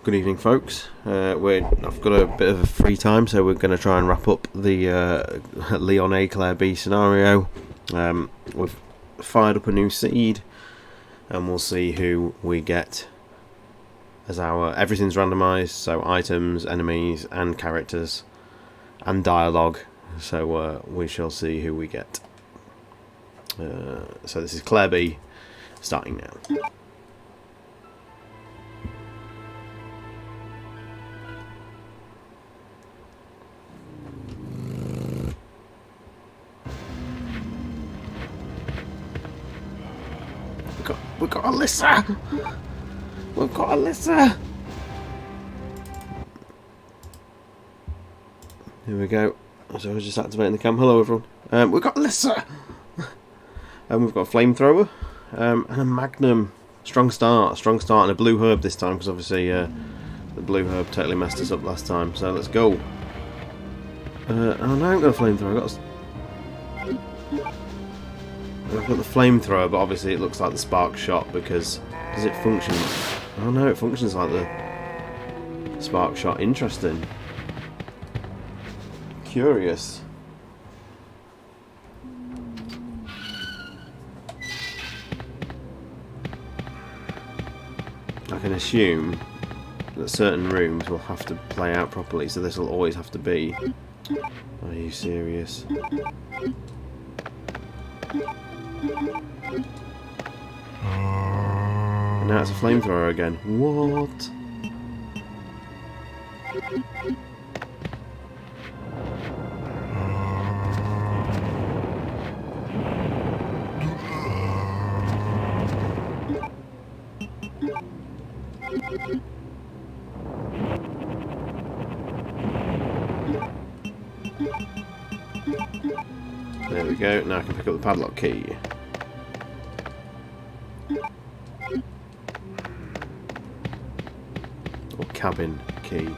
Good evening, folks. I've got a bit of free time, so we're going to try and wrap up the Leon A, Claire B scenario. We've fired up a new seed, and we'll see who we get as our... Everything's randomised, so items, enemies, and characters, and dialogue. So we shall see who we get. So this is Claire B, starting now. We've got Alyssa! We've got Alyssa! Here we go. So I was just activating the cam. Hello everyone. We've got Alyssa! And we've got a flamethrower. And a magnum. Strong start and a blue herb this time, because obviously the blue herb totally messed us up last time. So let's go. Oh no, I haven't got a flamethrower. I've got the flamethrower, but obviously it looks like the spark shot because... Does it function? Oh no, it functions like the spark shot. Interesting. Curious. I can assume that certain rooms will have to play out properly, so this will always have to be... Are you serious? And now it's a flamethrower again. What? There we go. Now I can pick up the padlock key. Or cabin key,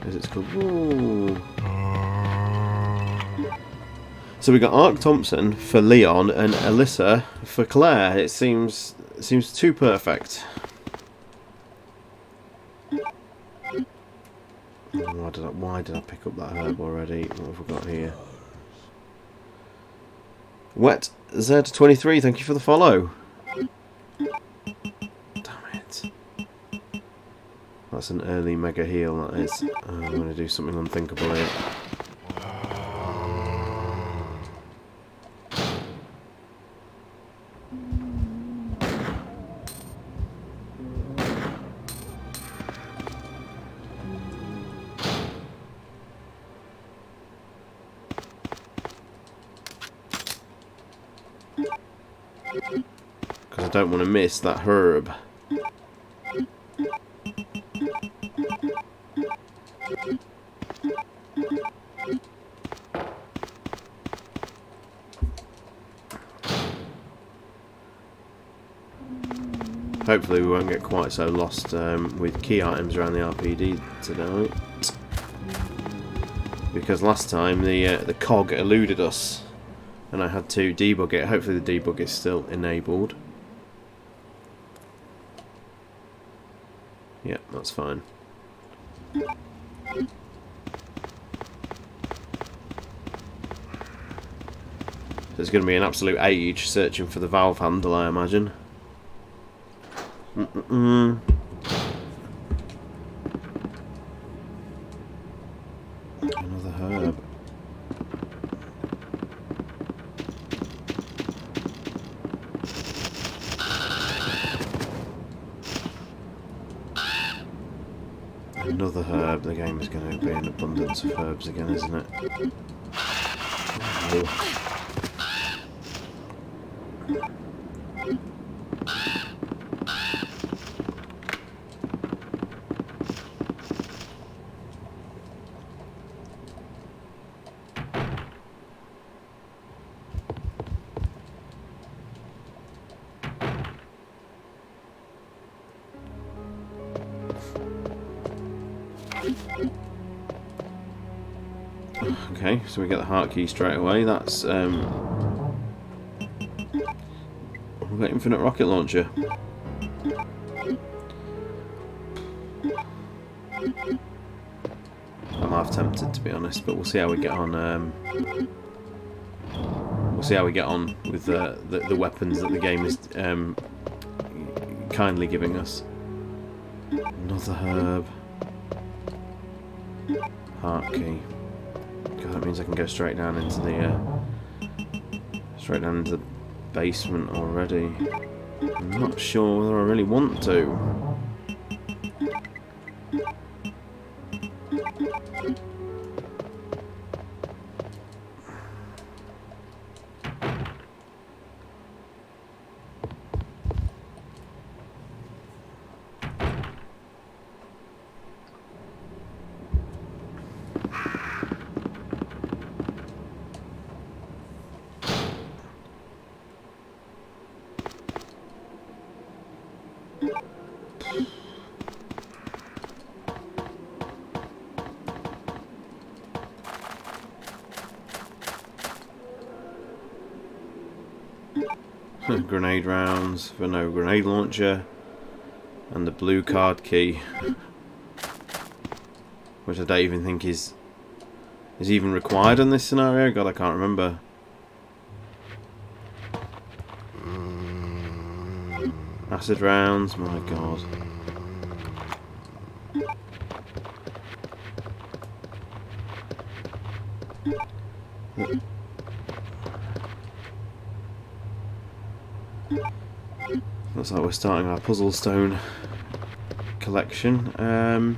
as it's called. Ooh. So we got Ark Thompson for Leon and Alyssa for Claire. It seems too perfect. Why did I pick up that herb already? What have we got here? Wet Z23, thank you for the follow. That's an early mega heal, that is. I'm going to do something unthinkable here. Because I don't want to miss that herb. Hopefully we won't get quite so lost with key items around the RPD tonight, because last time the cog eluded us and I had to debug it. Hopefully the debug is still enabled. Yep, that's fine. There's going to be an absolute age searching for the valve handle, I imagine. Another herb. Another herb. The game is going to be an abundance of herbs again, isn't it? Oh. Okay, so we get the heart key straight away. That's we've got infinite rocket launcher. half tempted, to be honest, but we'll see how we get on. We'll see how we get on with the weapons that the game is kindly giving us. Another herb. Heart key. God, that means I can go straight down into the basement already. I'm not sure whether I really want to. Grenade rounds for no grenade launcher, and the blue card key, which I don't even think is even required in this scenario. God, I can't remember. Acid rounds, my God. Looks like we're starting our puzzle stone collection. I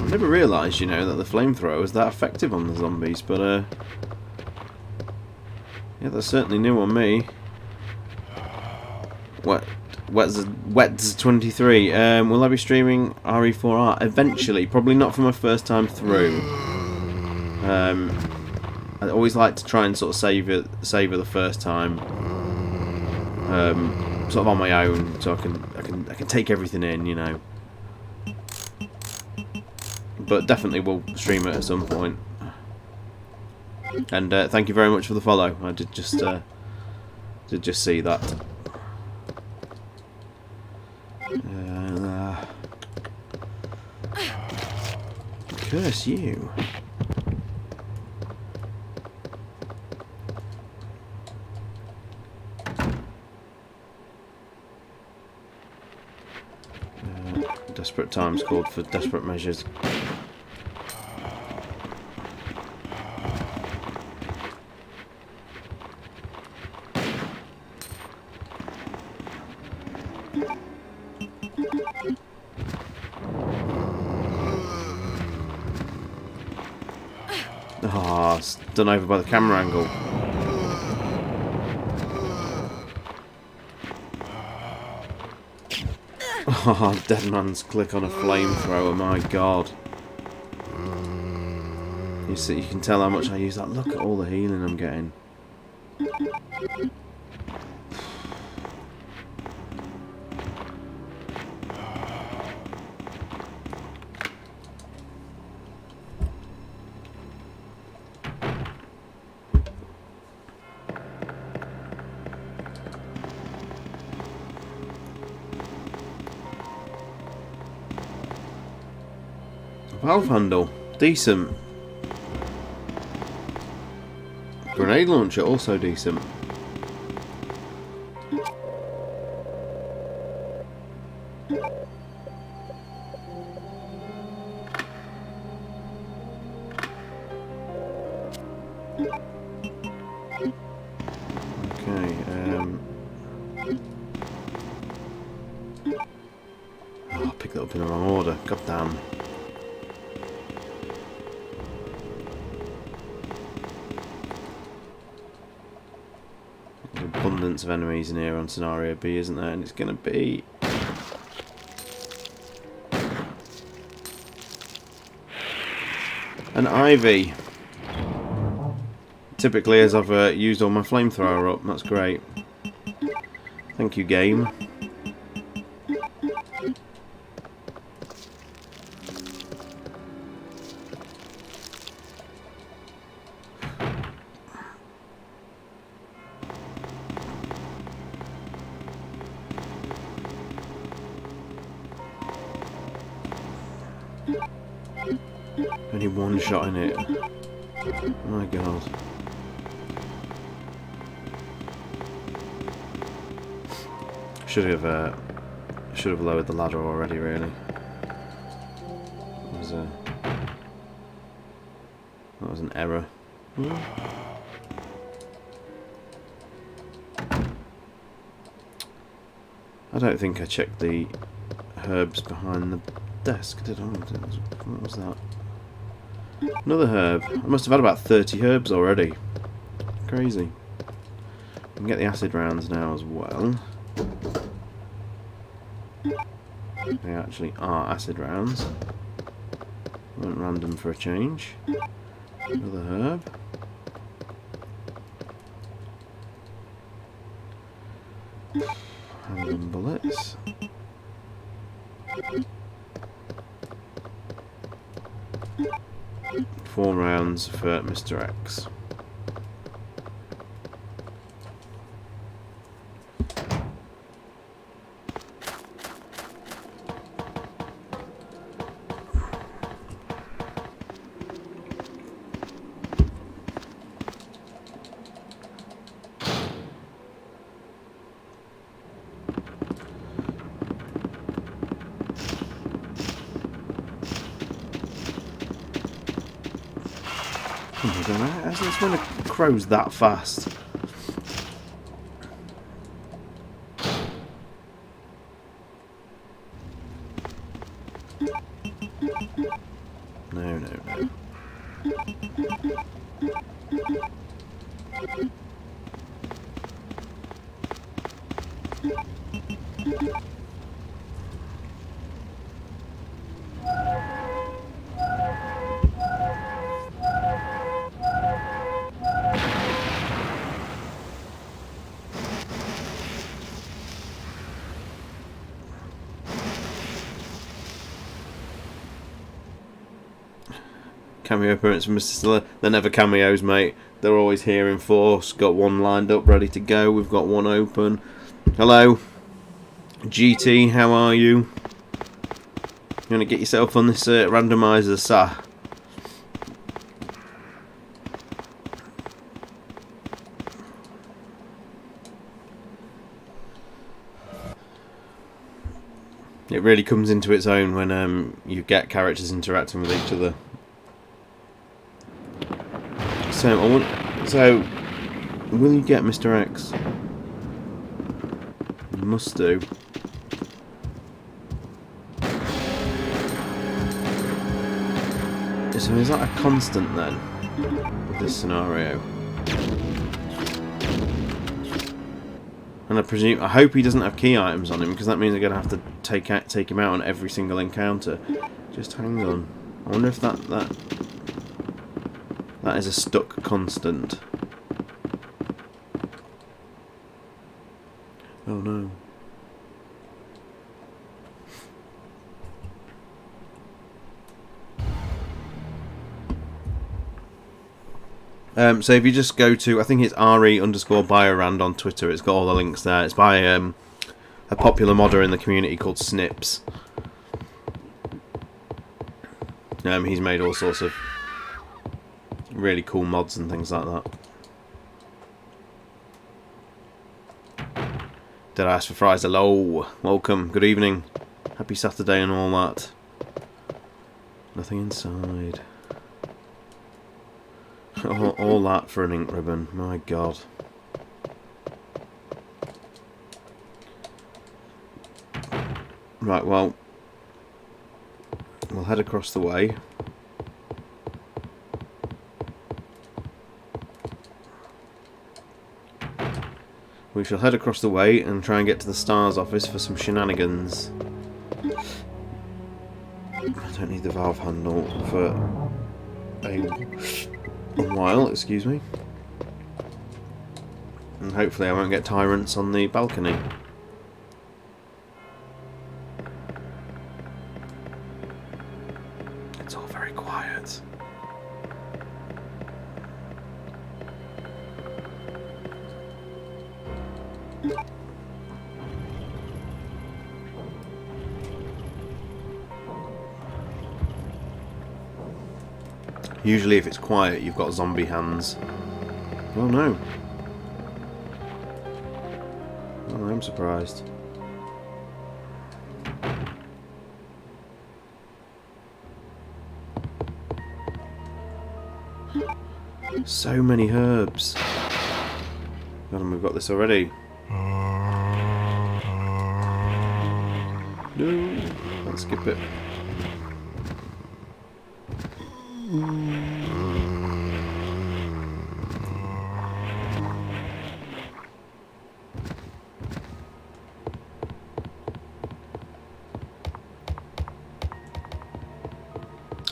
never realised, you know, that the flamethrower was that effective on the zombies, but yeah, that's certainly new on me. Wets23. Will I be streaming RE4R eventually? Probably not for my first time through. I always like to try and sort of savor the first time, sort of on my own, so I can take everything in, you know. But definitely will stream it at some point. And thank you very much for the follow. I did just see that. Curse you. Desperate times called for desperate measures. Ah, it's done over by the camera angle. Oh, dead man's click on a flamethrower, my God. You see, you can tell how much I use that. Look at all the healing I'm getting. Valve handle, decent. Grenade launcher, also decent. Okay, oh, I picked that up in the wrong order, god damn. Abundance of enemies in here on scenario B, isn't there? And it's going to be an ivy. Typically, as I've used all my flamethrower up, that's great. Thank you, game. one-shotting it. My god. Should have lowered the ladder already, really. That was an error. I don't think I checked the herbs behind the desk, did I? What was that? Another herb. I must have had about 30 herbs already. Crazy. We can get the acid rounds now as well. They actually are acid rounds. Went random for a change. Another herb. Handgun bullets. 4 rounds for Mr. X. Oh my god, it's when the crow's that fast. No. Cameo appearance from Mr. Stiller. They're never cameos, mate. They're always here in force. Got one lined up, ready to go. We've got one open. Hello, GT. How are you? You want to get yourself on this randomizer, sir? It really comes into its own when you get characters interacting with each other. So, will you get Mr. X? You must do. So is that a constant then, with this scenario? And I hope he doesn't have key items on him, because that means I'm going to have to take him out on every single encounter. Just hang on. I wonder if that is a stuck constant. Oh no. So if you just go to, I think it's RE_BIORAND on Twitter, it's got all the links there. It's by a popular modder in the community called Snips. He's made all sorts of really cool mods and things like that. Did I ask for fries? Hello, welcome, good evening, happy Saturday and all that. Nothing inside. All that for an ink ribbon, my god. Right, well, we'll head across the way. We shall head across the way and try and get to the STARS office for some shenanigans. I don't need the valve handle for a while, excuse me. And hopefully I won't get tyrants on the balcony. It's all very quiet. Usually if it's quiet, you've got zombie hands. Oh no. Oh, I'm surprised. So many herbs. God, and we've got this already. No, let's skip it.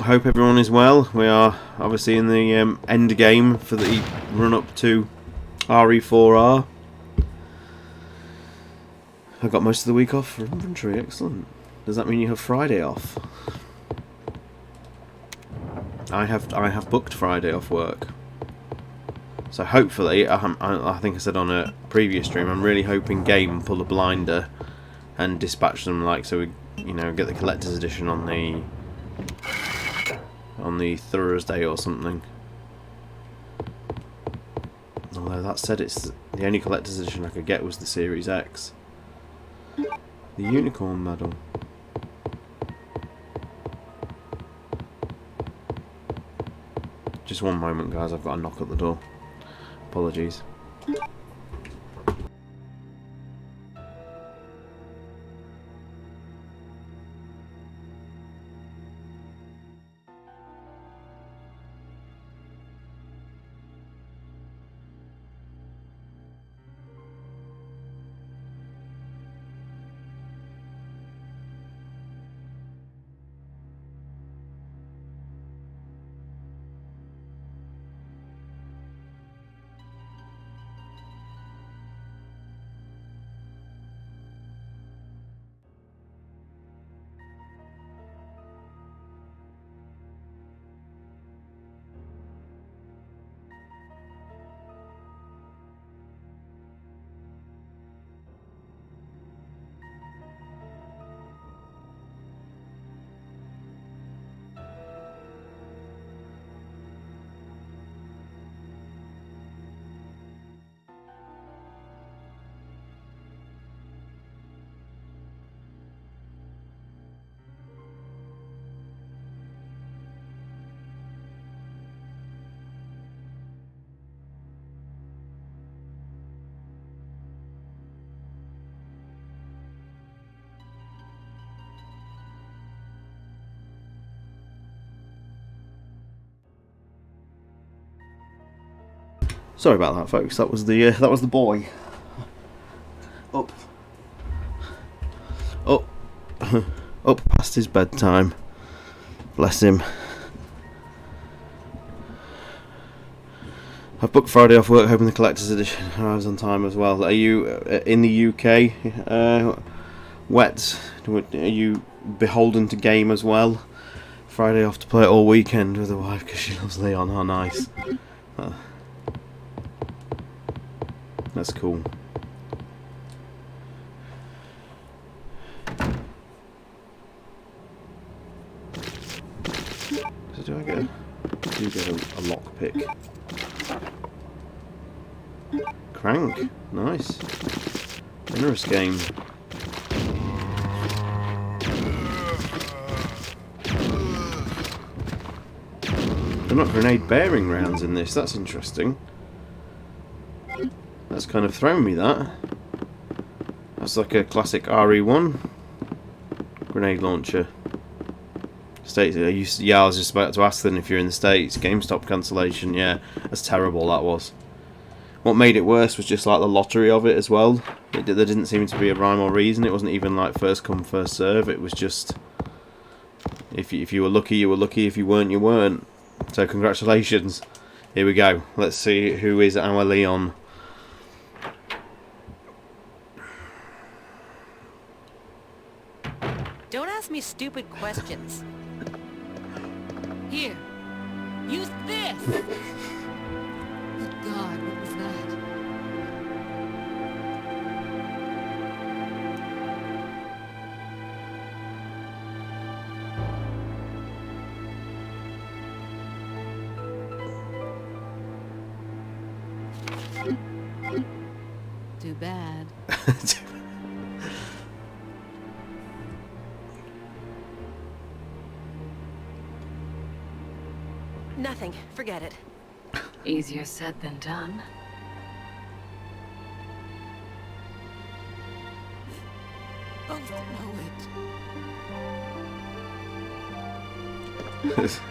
I hope everyone is well. We are obviously in the end game for the run up to RE4R. I got most of the week off for inventory. Excellent. Does that mean you have Friday off? I have booked Friday off work. So hopefully, I think I said on a previous stream, I'm really hoping Game pull a blinder and dispatch them, like, so we, you know, get the collector's edition on the Thursday or something. Although that said, it's the only collector's edition I could get was the Series X. The Unicorn Medal. Just one moment, guys, I've got a knock at the door. Apologies. Sorry about that, folks. That was the boy. Up, up, up past his bedtime. Bless him. I've booked Friday off work, hoping the collector's edition arrives on time as well. Are you in the UK? Wet? Are you beholden to Game as well? Friday off to play it all weekend with the wife because she loves Leon. Oh, nice. That's cool. So do I get a lockpick? Crank. Nice. Generous game. They're not grenade bearing rounds in this. That's interesting. That's kind of thrown me, that. That's like a classic RE1 grenade launcher. States. Yeah, I was just about to ask then if you're in the States. GameStop cancellation, yeah. That's terrible, that was. What made it worse was just like the lottery of it as well. There didn't seem to be a rhyme or reason. It wasn't even like first come, first serve. It was just... If you were lucky, you were lucky. If you weren't, you weren't. So congratulations. Here we go. Let's see who is our Leon. Don't ask me stupid questions. Here, use this! Good God, what was that? Too bad. Nothing. Forget it. Easier said than done. Both know it.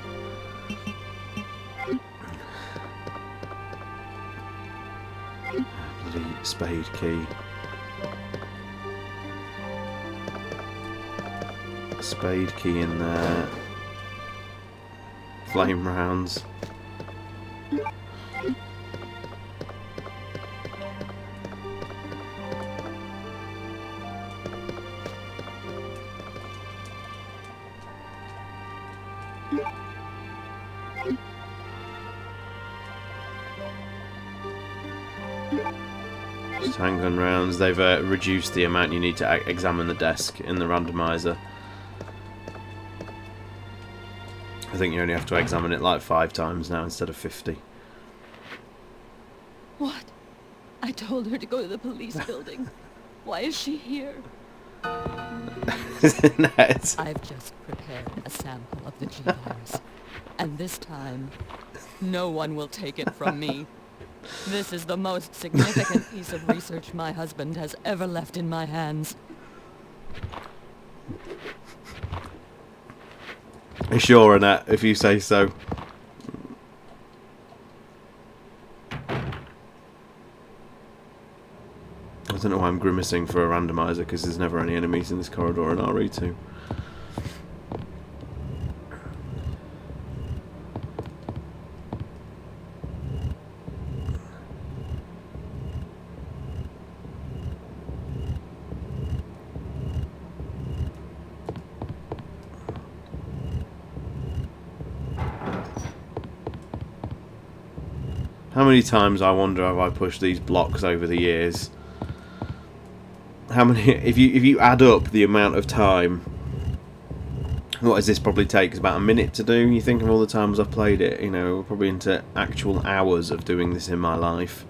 Bloody spade key. Spade key in there. Flame rounds. Just handgun rounds. They've reduced the amount you need to examine the desk in the randomizer. I think you only have to examine it like 5 times now instead of 50. What? I told her to go to the police building. Why is she here? I've just prepared a sample of the G virus. And this time, no one will take it from me. This is the most significant piece of research my husband has ever left in my hands. Sure, Annette, if you say so. I don't know why I'm grimacing for a randomizer, because there's never any enemies in this corridor in RE2. How many times, I wonder, have I pushed these blocks over the years? How many? If you add up the amount of time, what does this probably take? It's about a minute to do. You think of all the times I've played it. You know, we're probably into actual hours of doing this in my life.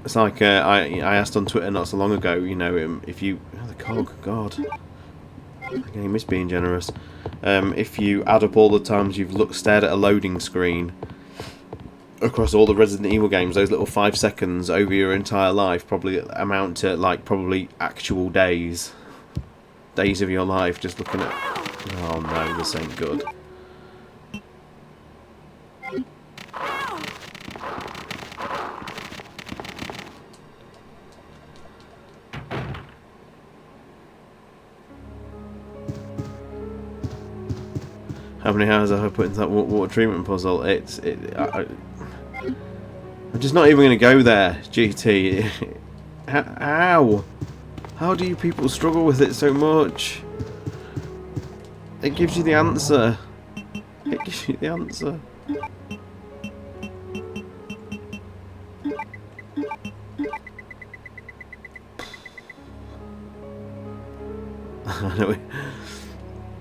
It's like I asked on Twitter not so long ago. You know, if you the cog, God, the game is being generous. If you add up all the times you've stared at a loading screen across all the Resident Evil games, those little 5 seconds over your entire life probably amount to like probably actual days of your life just looking at. Oh no, this ain't good. How many hours have I put into that water treatment puzzle? I'm just not even going to go there, GT. How? How do you people struggle with it so much? It gives you the answer. It gives you the answer.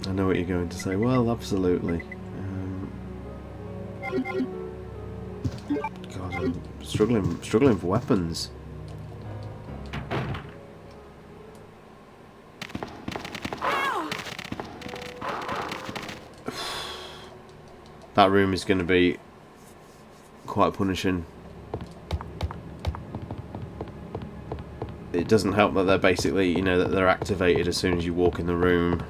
I know what you're going to say. Well, absolutely. God, I'm struggling for weapons. That room is going to be quite punishing. It doesn't help that they're basically, you know, that they're activated as soon as you walk in the room.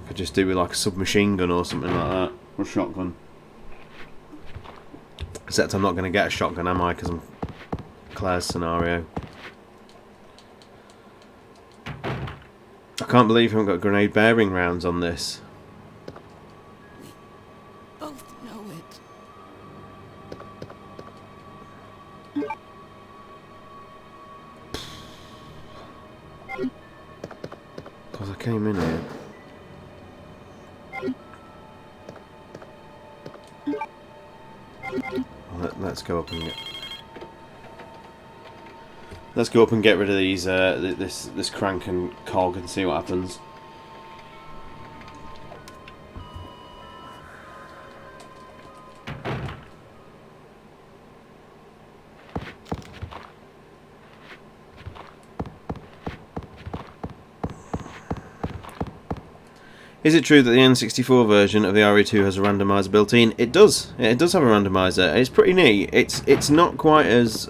Could just do with like a submachine gun or something like that, or a shotgun. Except I'm not going to get a shotgun, am I? Because I'm Claire's scenario. I can't believe I haven't got grenade bearing rounds on this. Both know it. Because I came in here. Well, let's go up and get. Let's go up and get rid of these this crank and cog and see what happens. Is it true that the N64 version of the RE2 has a randomizer built in? It does. It does have a randomizer. It's pretty neat. It's not quite as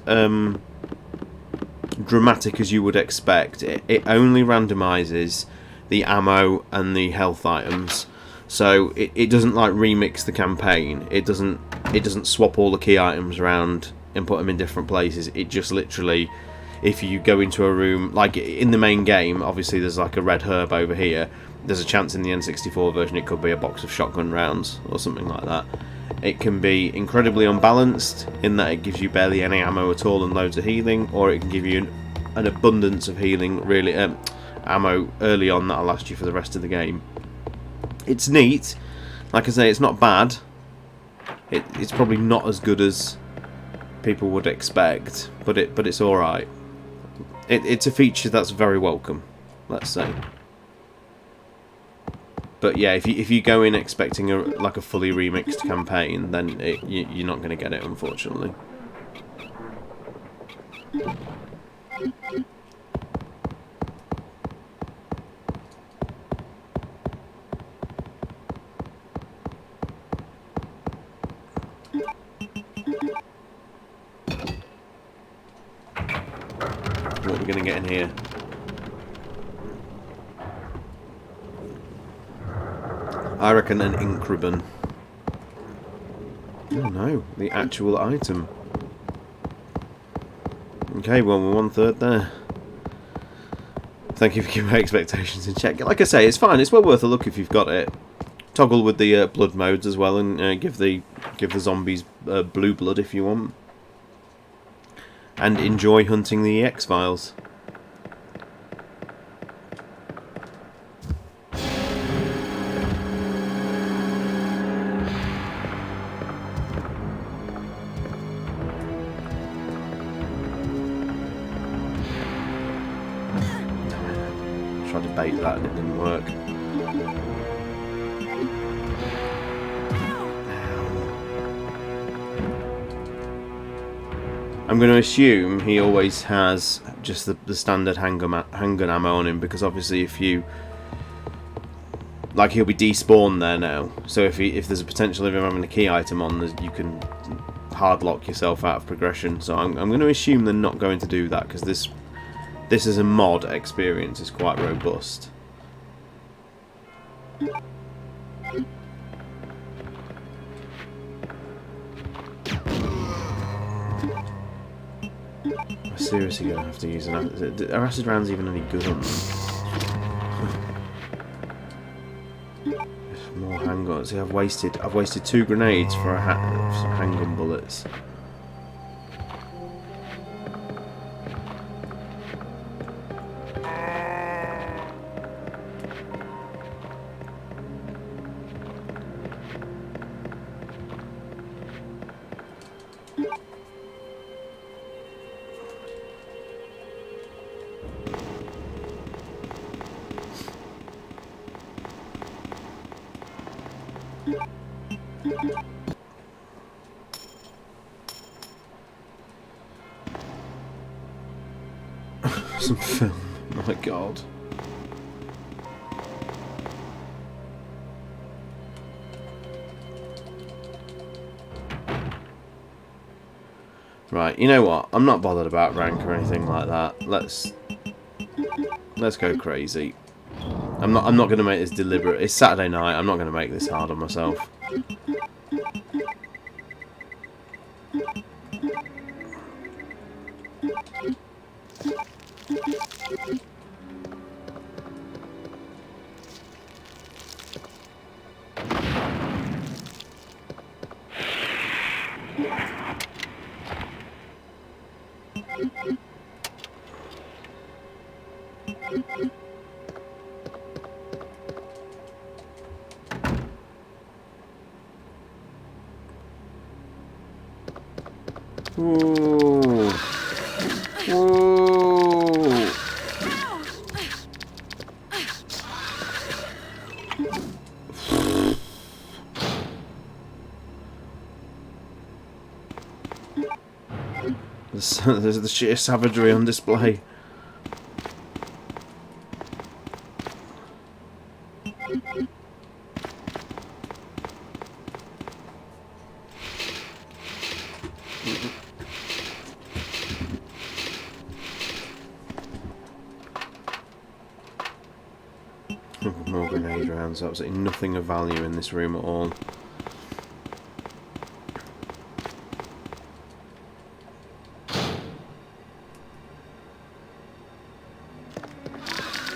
dramatic as you would expect. It only randomizes the ammo and the health items. So it doesn't like remix the campaign. It doesn't swap all the key items around and put them in different places. It just literally, if you go into a room, like in the main game, obviously there's like a red herb over here. There's a chance in the N64 version it could be a box of shotgun rounds or something like that. It can be incredibly unbalanced in that it gives you barely any ammo at all and loads of healing, or it can give you an abundance of healing, really ammo early on that'll last you for the rest of the game. It's neat. Like I say, it's not bad. It's probably not as good as people would expect, but it's all right. It's a feature that's very welcome, let's say. But yeah, if you go in expecting a fully remixed campaign, then you're not going to get it, unfortunately. What are we going to get in here? I reckon an ink ribbon. Oh no, the actual item. Okay, well, we're 1/3 there. Thank you for keeping my expectations in check. Like I say, it's fine. It's well worth a look if you've got it. Toggle with the blood modes as well, and give the zombies blue blood if you want. And enjoy hunting the X-Files. Tried to bait that and it didn't work. I'm going to assume he always has just the standard handgun ammo on him, because obviously if you... Like, he'll be despawned there now, so if there's a potential of him having a key item on, you can hard lock yourself out of progression. So I'm going to assume they're not going to do that, because this as a mod experience is quite robust. I'm seriously going to have to use an acid. Are acid rounds even any good on them? More handguns. See, I've wasted 2 grenades for some handgun bullets. Some film. Oh my god. Right, you know what? I'm not bothered about rank or anything like that. Let's go crazy. I'm not going to make this deliberate. It's Saturday night. I'm not going to make this hard on myself. Ooh. Ooh. There's the sheer savagery on display. goes around, so absolutely nothing of value in this room at all.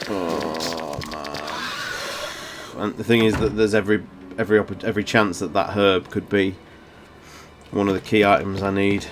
Oh man! And the thing is that there's every chance that that herb could be one of the key items I need.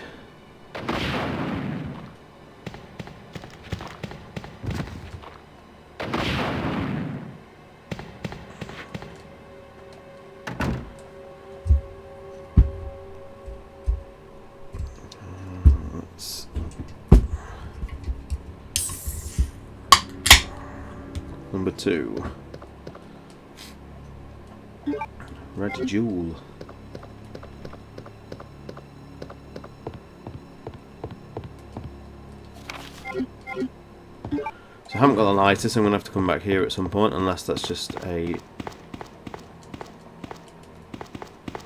Number 2. Red jewel. So I haven't got a lighter, so I'm going to have to come back here at some point, unless that's just a...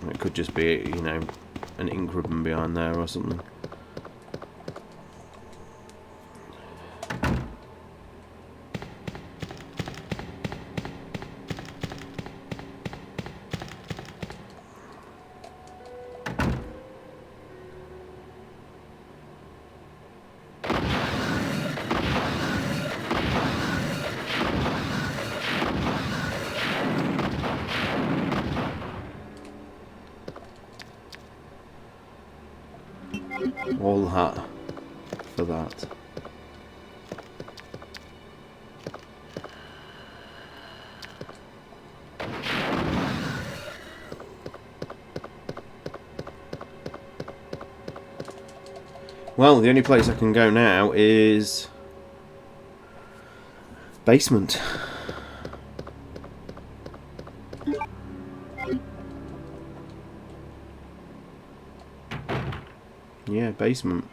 It could just be, you know, an ink ribbon behind there or something. All that for that. Well, the only place I can go now is basement. Yeah, basement.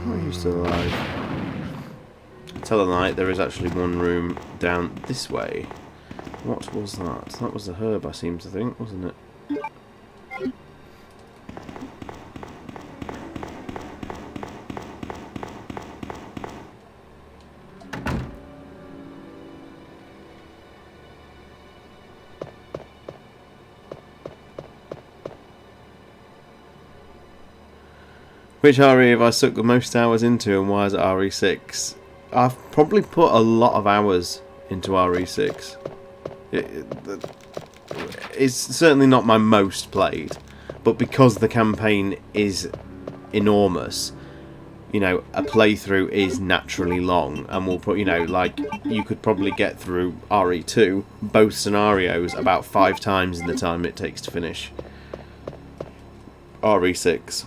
Why are you still alive? Tell a lie, there is actually one room down this way. What was that? That was the herb, I seem to think, wasn't it? Which RE have I sucked the most hours into, and why is it RE6? I've probably put a lot of hours into RE6. It's certainly not my most played, but because the campaign is enormous, you know, a playthrough is naturally long, and we'll put, you know, like, you could probably get through RE2, both scenarios, about 5 times in the time it takes to finish RE6.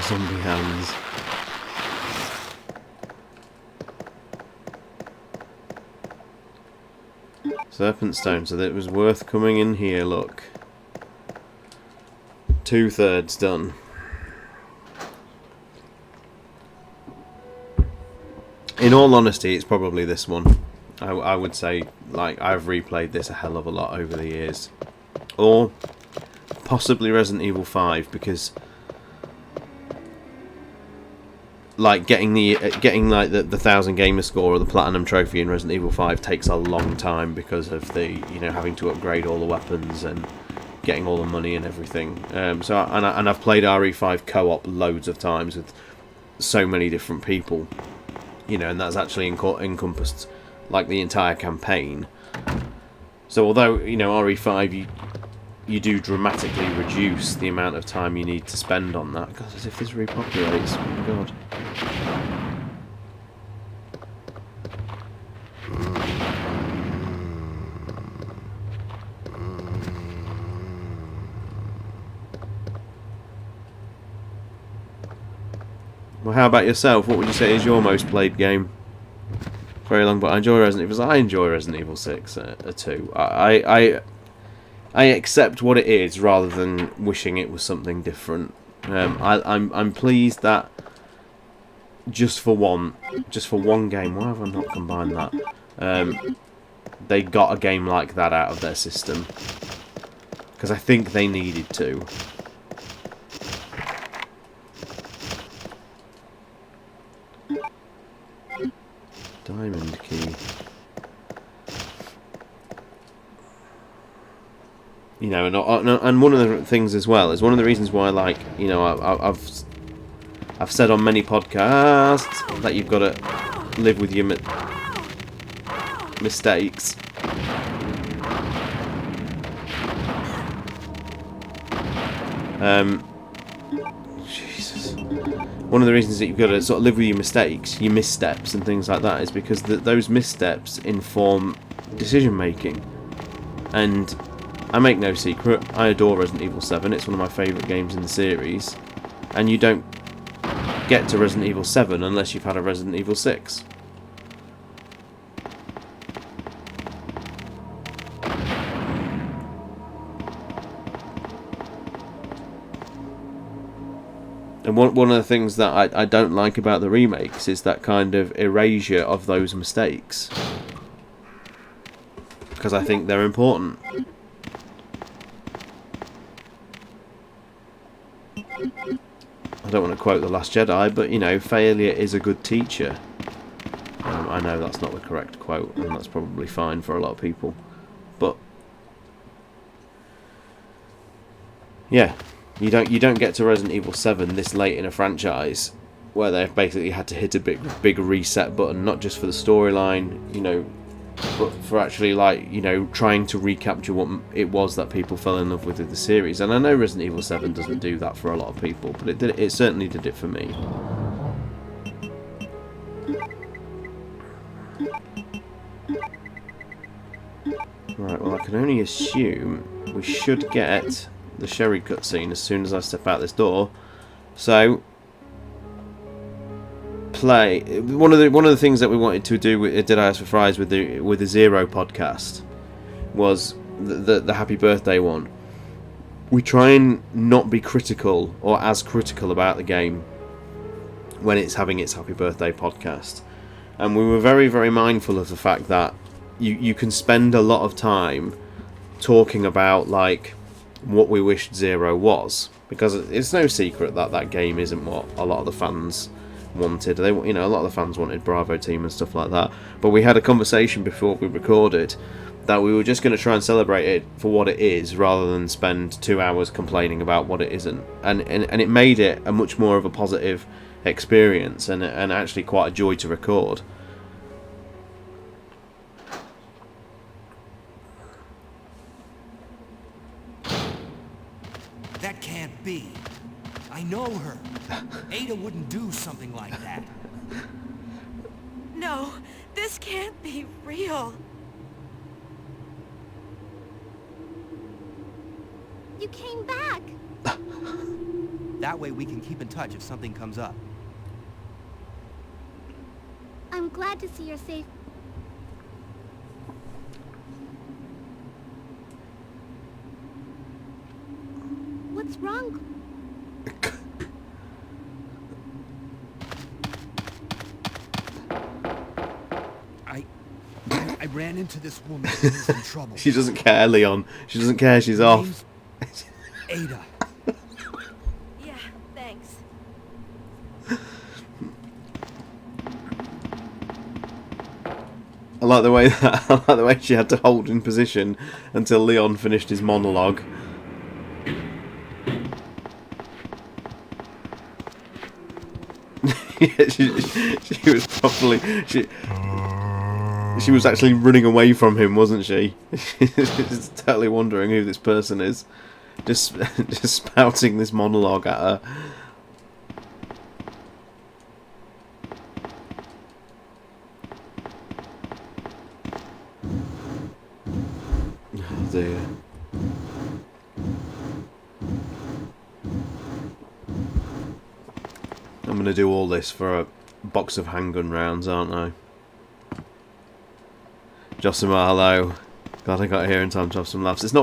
Zombie hands. Serpent stone, so that it was worth coming in here, look. 2/3 done. In all honesty, it's probably this one. I would say, like, I've replayed this a hell of a lot over the years. Or possibly Resident Evil 5, because like getting like the 1000 gamer score or the platinum trophy in Resident Evil 5 takes a long time because of the, you know, having to upgrade all the weapons and getting all the money and everything. So I've played RE5 co-op loads of times with so many different people, you know, and that's actually encompassed like the entire campaign. So although, you know, RE5 you do dramatically reduce the amount of time you need to spend on that. God, as if this repopulates. Oh my god. Well, how about yourself? What would you say is your most played game? Very long, but I enjoy Resident Evil. I enjoy Resident Evil 6 2. I accept what it is rather than wishing it was something different. I'm pleased that just for one game. Why have I not combined that? They got a game like that out of their system because I think they needed to. Diamond key. You know, and one of the things as well is one of the reasons why, like, you know, I've said on many podcasts that you've got to live with your mistakes. Jesus. One of the reasons that you've got to sort of live with your mistakes, your missteps and things like that, is because those missteps inform decision making. And I make no secret, I adore Resident Evil 7. It's one of my favourite games in the series. And you don't get to Resident Evil 7 unless you've had a Resident Evil 6. And one of the things that I don't like about the remakes is that kind of erasure of those mistakes. Because I think they're important. I don't want to quote The Last Jedi, but, you know, failure is a good teacher. I know that's not the correct quote, and that's probably fine for a lot of people. But yeah, you don't get to Resident Evil 7 this late in a franchise where they've basically had to hit a big reset button, not just for the storyline, you know, but for actually, like, you know, trying to recapture what it was that people fell in love with the series. And I know Resident Evil 7 doesn't do that for a lot of people, but it certainly did it for me. Right, well, I can only assume we should get the Sherry cutscene as soon as I step out this door. So play. One of the things that we wanted to do with Did I Ask for Fries with the Zero podcast was the Happy Birthday one. We try and not be critical or as critical about the game when it's having its Happy Birthday podcast, and we were very, very mindful of the fact that you can spend a lot of time talking about, like, what we wished Zero was, because it's no secret that that game isn't what a lot of the fans wanted. They, you know, a lot of the fans wanted Bravo Team and stuff like that. But we had a conversation before we recorded that we were just going to try and celebrate it for what it is, rather than spend 2 hours complaining about what it isn't. And it made it a much more of a positive experience, and actually quite a joy to record. That can't be. I know her. Ada wouldn't do something like that. No, this can't be real. You came back. That way we can keep in touch if something comes up. I'm glad to see you're safe. What's wrong? I ran into this woman who was in trouble. She doesn't care, Leon. She doesn't care. She's off. Ada. Yeah, thanks. I like the way she had to hold in position until Leon finished his monologue. Yeah, she was properly she was actually running away from him, wasn't she? She's totally wondering who this person is, just spouting this monologue at her. Oh dear. I'm going to do all this for a box of handgun rounds, aren't I? Jossima, hello. Glad I got here in time to have some laughs. It's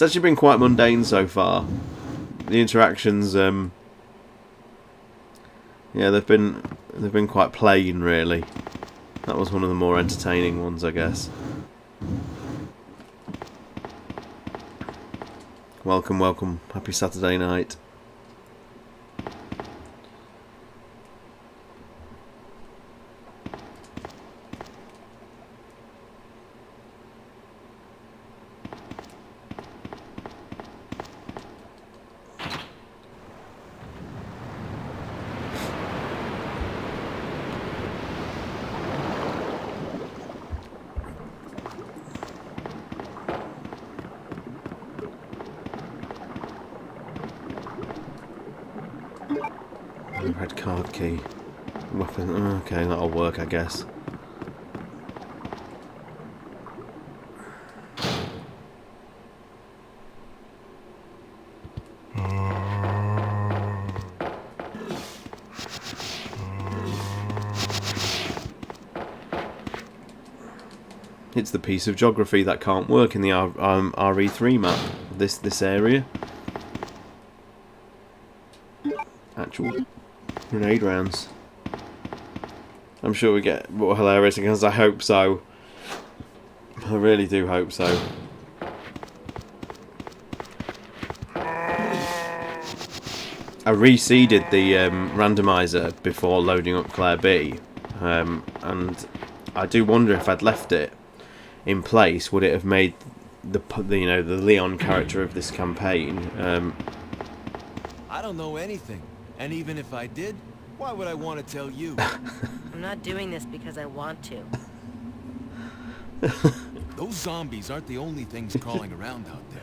actually been quite mundane so far. The interactions, yeah, they've been They've been quite plain, really. That was one of the more entertaining ones, I guess. Welcome, welcome. Happy Saturday night. Red card key. Weapon. Okay, that'll work, I guess. It's the piece of geography that can't work in the RE3 map. This area. Actual grenade rounds. I'm sure we get more hilarious because I hope so. I really do hope so. I reseeded the randomiser before loading up Claire B, and I do wonder if I'd left it in place, would it have made the Leon character of this campaign? I don't know anything. And even if I did, why would I want to tell you? I'm not doing this because I want to. Those zombies aren't the only things crawling around out there.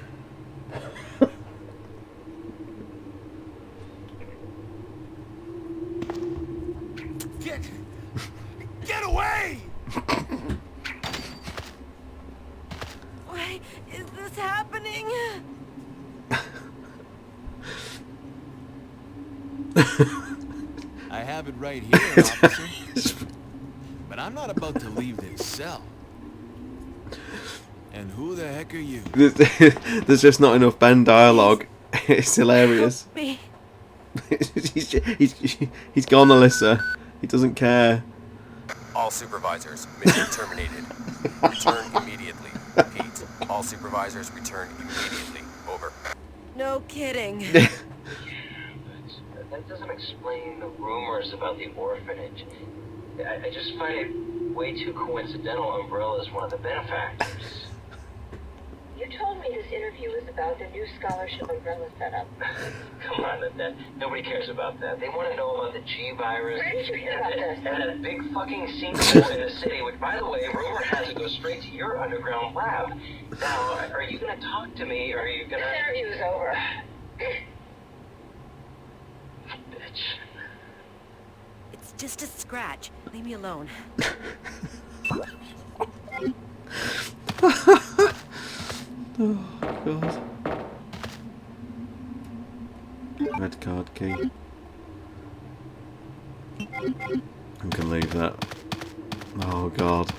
Get away! Why is this happening? I have it right here, officer. But I'm not about to leave this cell. And who the heck are you? There's just not enough Ben dialogue. It's hilarious. Help me. he's gone, Alyssa. He doesn't care. All supervisors, mission terminated. Return immediately. Repeat. All supervisors return immediately. Over. No kidding. That doesn't explain the rumors about the orphanage. I just find it way too coincidental Umbrella's one of the benefactors. You told me this interview was about the new scholarship Umbrella set up. Come on, that nobody cares about that. They want to know about the G virus Where did you hear about this? and that big fucking sinkhole in the city, which, by the way, rumor has it goes straight to your underground lab. Now, are you going to talk to me, or are you going to... This interview's over. Bitch. It's just a scratch. Leave me alone. Oh, God. Red card key. I can leave that. Oh, God.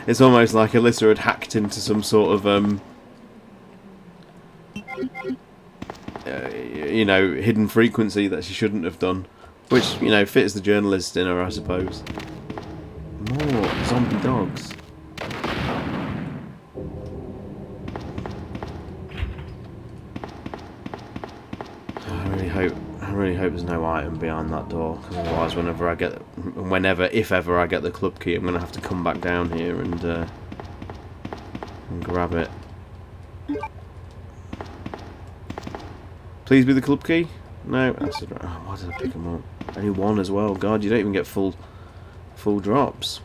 It's almost like Alyssa had hacked into some sort of hidden frequency that she shouldn't have done, which fits the journalist in her, I suppose. More zombie dogs. I really hope there's no item behind that door, because otherwise if ever I get the club key, I'm going to have to come back down here and grab it. Please be the club key? No, that's why did I pick them up? Only one as well. God, you don't even get full drops.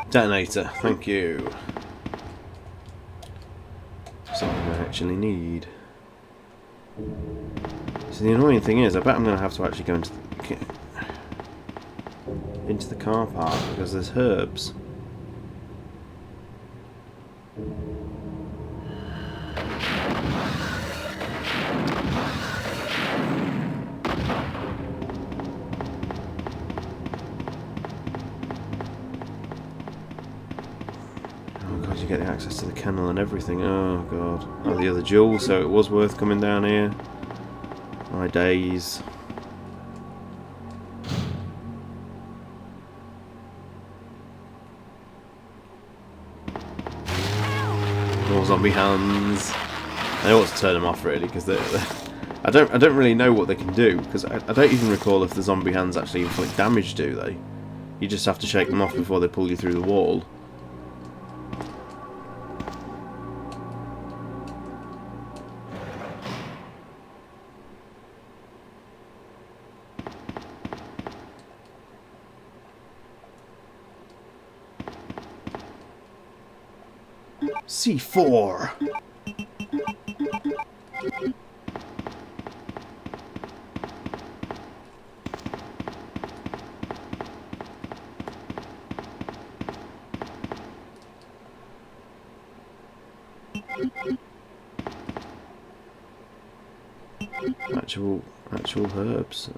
Detonator, thank you. Something I actually need. So the annoying thing is, I bet I'm going to have to actually go into the car park because there's herbs. You get the access to the kennel and everything. Oh god. Oh, the other jewel, so it was worth coming down here. My days. More zombie hands. I ought to turn them off really, because I don't really know what they can do, because I don't even recall if the zombie hands actually inflict damage, do they? You just have to shake them off before they pull you through the wall. C4. Actual herbs.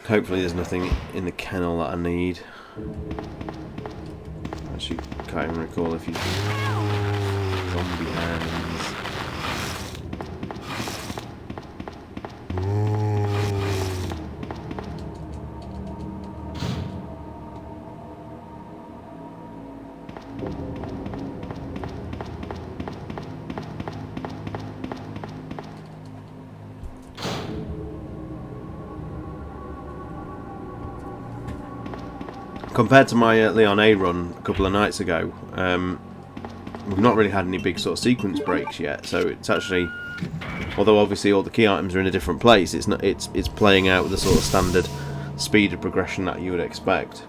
Hopefully there's nothing in the kennel that I need. Actually, can't even recall if you... Zombie hands. Compared to my Leon A run a couple of nights ago, we've not really had any big sort of sequence breaks yet. So it's actually, although obviously all the key items are in a different place, it's not. It's playing out with the sort of standard speed of progression that you would expect.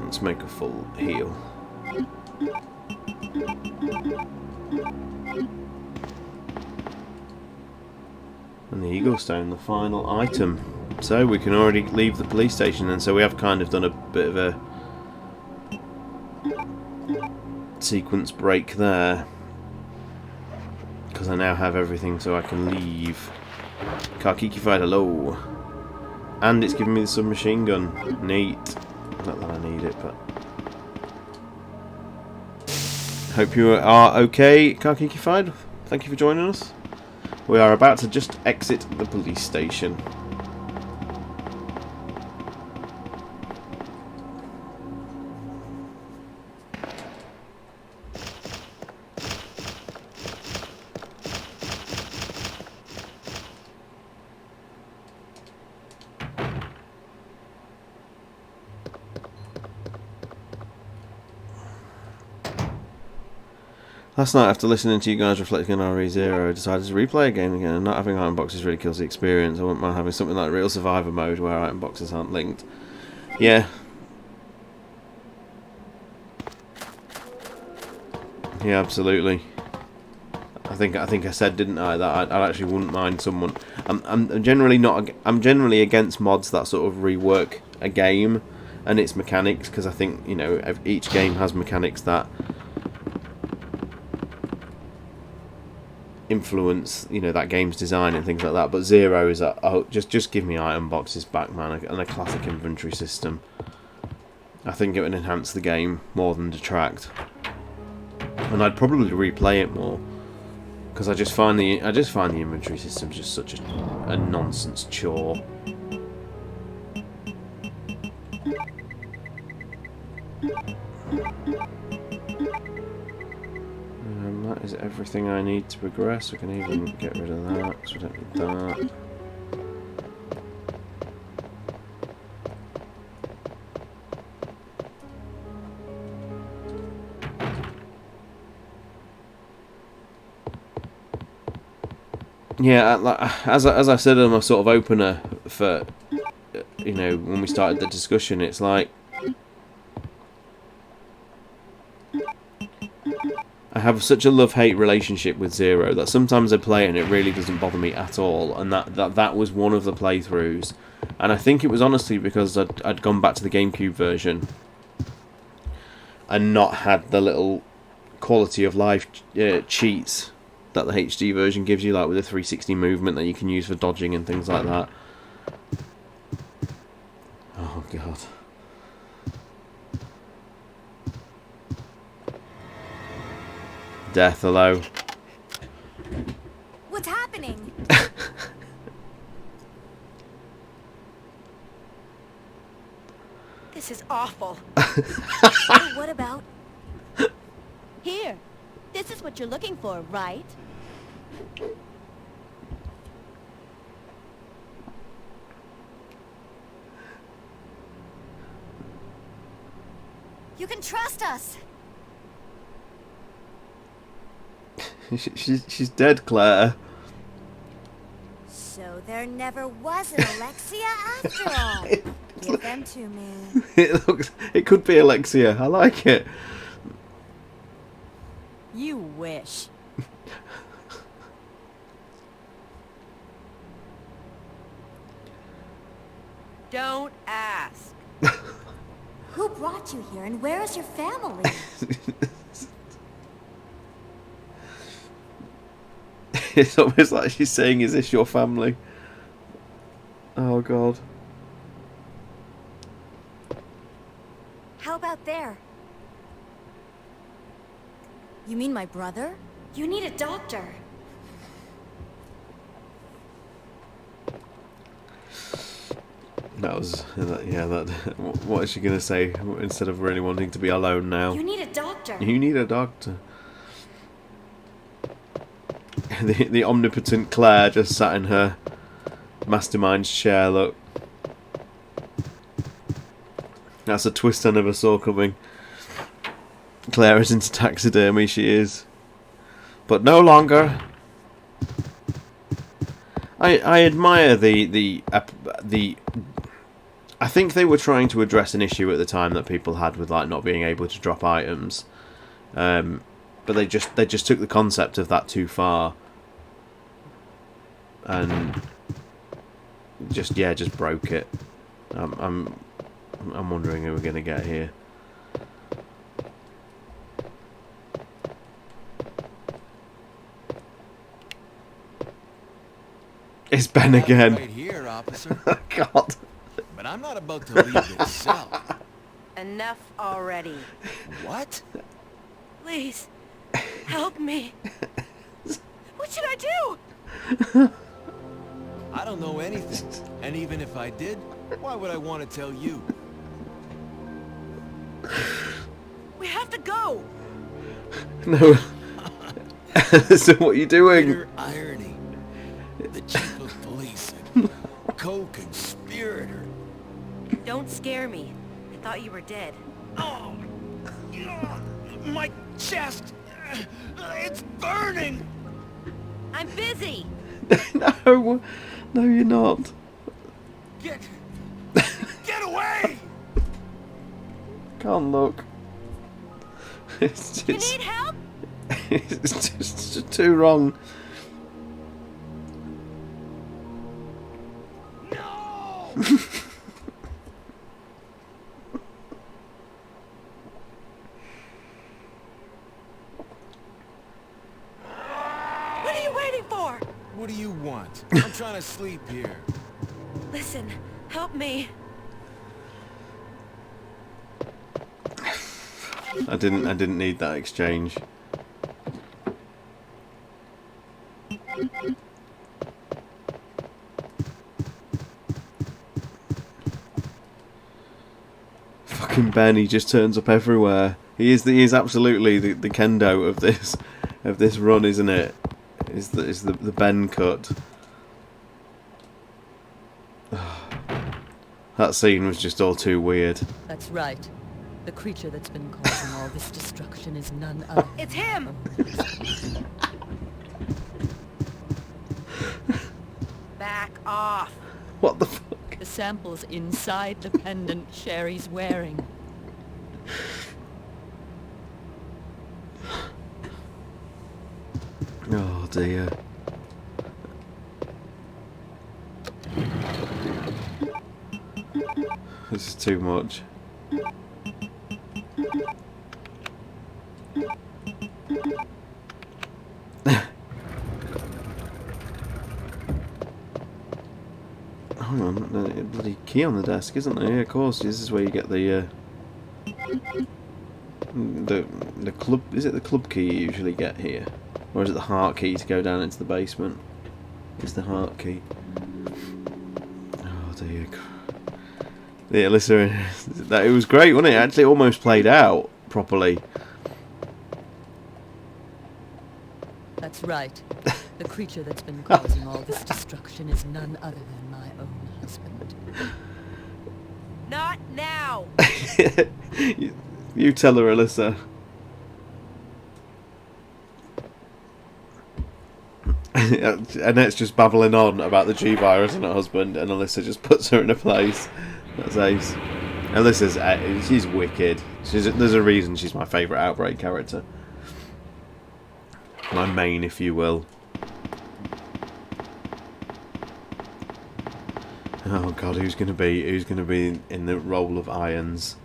Let's make a full heal. And the Eagle Stone, the final item. So we can already leave the police station, and so we have kind of done a bit of a sequence break there, because I now have everything, so I can leave. Karkiki fight hello, and it's giving me the submachine gun. Neat. Not that I need it, but hope you are okay, Karkiki fight. Thank you for joining us. We are about to just exit the police station. Last night, after listening to you guys reflecting on RE2, I decided to replay a game again, and not having item boxes really kills the experience. I wouldn't mind having something like Real Survivor mode where item boxes aren't linked. Yeah. Yeah, absolutely. I think I said, didn't I, that I actually wouldn't mind someone. I'm generally not. I'm generally against mods that sort of rework a game and its mechanics, because I think, you know, each game has mechanics that influence, you know, that game's design and things like that. But Zero is a, oh, just give me item boxes back, man, and a classic inventory system. I think it would enhance the game more than detract, and I'd probably replay it more, because I just find the inventory system just such a nonsense chore. That is everything I need to progress. We can even get rid of that, because we don't need that. Yeah, as I said in my sort of opener for, you know, when we started the discussion, it's like I have such a love-hate relationship with Zero that sometimes I play and it really doesn't bother me at all, and that was one of the playthroughs, and I think it was honestly because I'd gone back to the GameCube version and not had the little quality of life cheats that the HD version gives you, like with the 360 movement that you can use for dodging and things like that. Oh god. Death, hello. What's happening? This is awful. What about? Here. This is what you're looking for, right? You can trust us. She's dead, Claire. So there never was an Alexia after all. Give them to me. It could be Alexia. I like it. You wish. Don't ask. Who brought you here and where is your family? It's almost like she's saying, "Is this your family?" Oh god. How about there? You mean my brother? You need a doctor. That was, yeah, that, what is she going to say instead of really wanting to be alone now? You need a doctor. You need a doctor. The omnipotent Claire just sat in her mastermind's chair, look. That's a twist I never saw coming. Claire is into taxidermy, she is. But no longer. I admire the I think they were trying to address an issue at the time that people had with like not being able to drop items, but they just took the concept of that too far, and just broke it. I'm wondering who we're gonna get here. It's Ben again. Right here, officer. God. But I'm not about to leave this cell. Enough already. What? Please, help me. What should I do? I don't know anything. And even if I did, why would I want to tell you? We have to go. No. So what are you doing? Bitter irony. The chief of police, co-conspirator. Don't scare me. I thought you were dead. Oh, my chest. It's burning. I'm busy. No, you're not. Get away! Can't look. It's You need help? it's just too wrong. No! What are you waiting for? What do you want? I'm trying to sleep here. Listen, help me. I didn't need that exchange. Fucking Ben, he just turns up everywhere. He is absolutely the kendo of this run, isn't it? Is the Ben cut. That scene was just all too weird. That's right. The creature that's been causing all this destruction is none other. It's him! back off. What the fuck? The sample's inside the pendant Sherry's wearing. Oh dear. This is too much. Hang on, there's a bloody key on the desk, isn't there? Yeah, of course. This is where you get the club. Is it the club key you usually get here, or is it the heart key to go down into the basement? It's the heart key. Oh dear. Yeah, Alyssa, it was great, wasn't it? It actually almost played out properly. That's right. The creature that's been causing all this destruction is none other than my own husband. Not now. You tell her, Alyssa. Annette's just babbling on about the G virus and her husband, and Alyssa just puts her in a place. That's ace. Alyssa's she's wicked. There's a reason she's my favourite Outbreak character. My main, if you will. Oh god, who's gonna be in the role of Irons?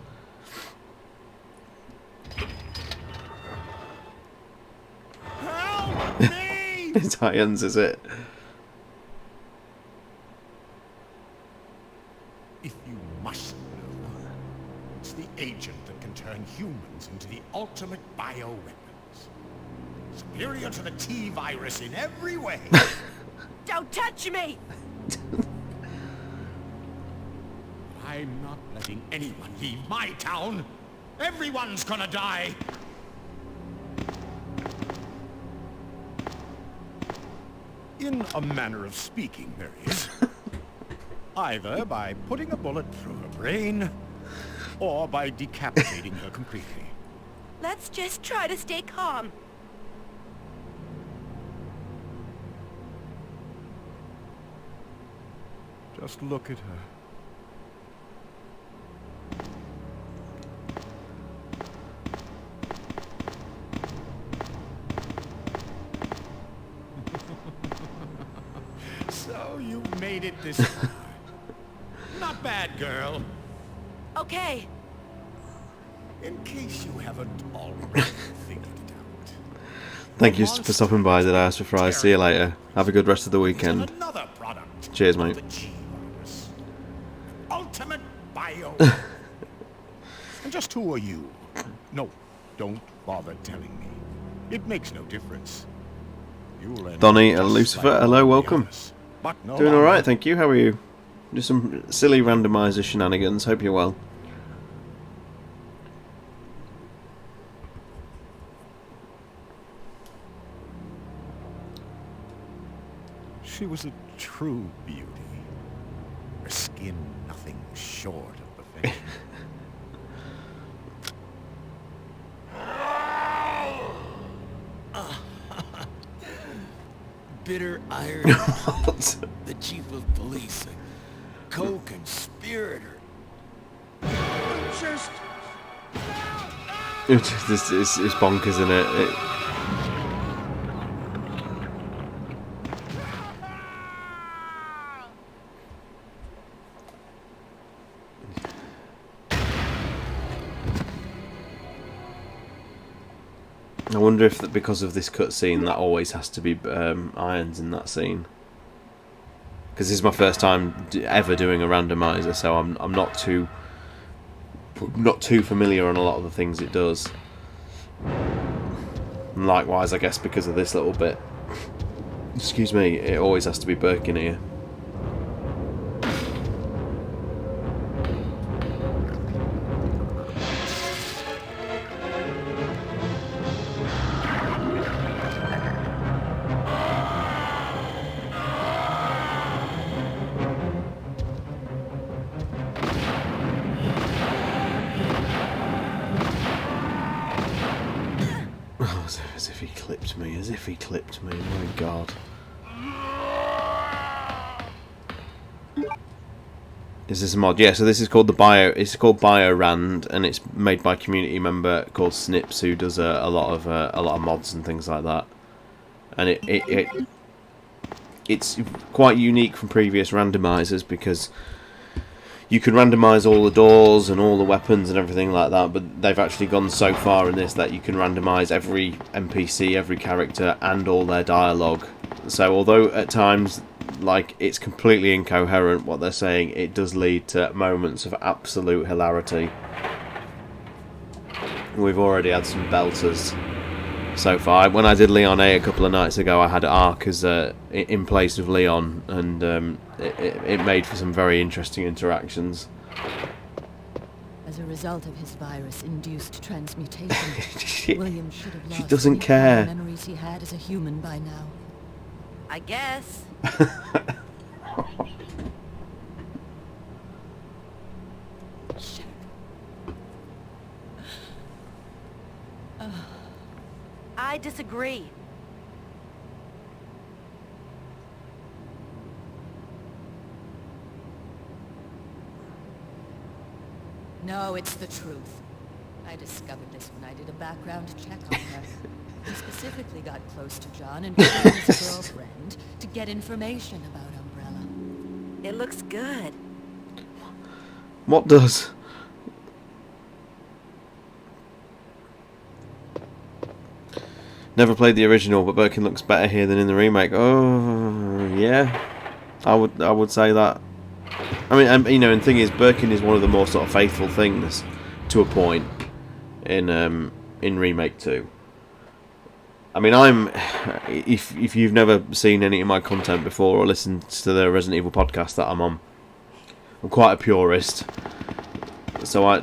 Help me! It's Irons, is it? If you must know, it's the agent that can turn humans into the ultimate bioweapons. Superior to the T-virus in every way. Don't touch me. I'm not letting anyone leave my town. Everyone's gonna die. In a manner of speaking, there is. Either by putting a bullet through her brain, or by decapitating her completely. Let's just try to stay calm. Just look at her. So you've made it this far. Not bad, girl. Okay. In case you haven't already figured it out. Thank you for stopping by the House for Fries. See you later. Have a good rest of the weekend. Another product. Cheers, mate. The G-virus. Ultimate bio. And just who are you? No, don't bother telling me. It makes no difference. You'll end Donnie up and just Lucifer, like hello, all the welcome. others. But no Doing longer. alright, thank you. How are you? Just some silly randomizer shenanigans. Hope you're well. She was a true beauty. Her skin nothing short of perfection. Bitter iron. The chief of police, a co-conspirator. Just... It's bonkers, isn't it? I wonder if that because of this cutscene that always has to be Irons in that scene. Because this is my first time ever doing a randomizer, so I'm not too familiar on a lot of the things it does. And likewise, I guess because of this little bit, excuse me, it always has to be Birkin here. As if he clipped me, my god. Is this a mod? Yeah, so this is called it's called BIORAND, and it's made by a community member called Snips, who does a lot of mods and things like that. And it's quite unique from previous randomizers because you can randomize all the doors and all the weapons and everything like that, but they've actually gone so far in this that you can randomize every NPC, every character, and all their dialogue. So although at times, like, it's completely incoherent what they're saying, it does lead to moments of absolute hilarity. We've already had some belters so far. When I did Leon A couple of nights ago, I had Ark as in place of Leon, and it made for some very interesting interactions. As a result of his virus-induced transmutation, William should have lost She doesn't any care. memories he had as a human by now. I guess. Shit. I disagree. No, it's the truth. I discovered this when I did a background check on her. He specifically got close to John and told his girlfriend to get information about Umbrella. It looks good. What does? Never played the original, but Birkin looks better here than in the remake. Oh, yeah, I would say that. I mean, and the thing is, Birkin is one of the more sort of faithful things to a point in remake 2. I mean, if you've never seen any of my content before or listened to the Resident Evil podcast that I'm on, I'm quite a purist. So I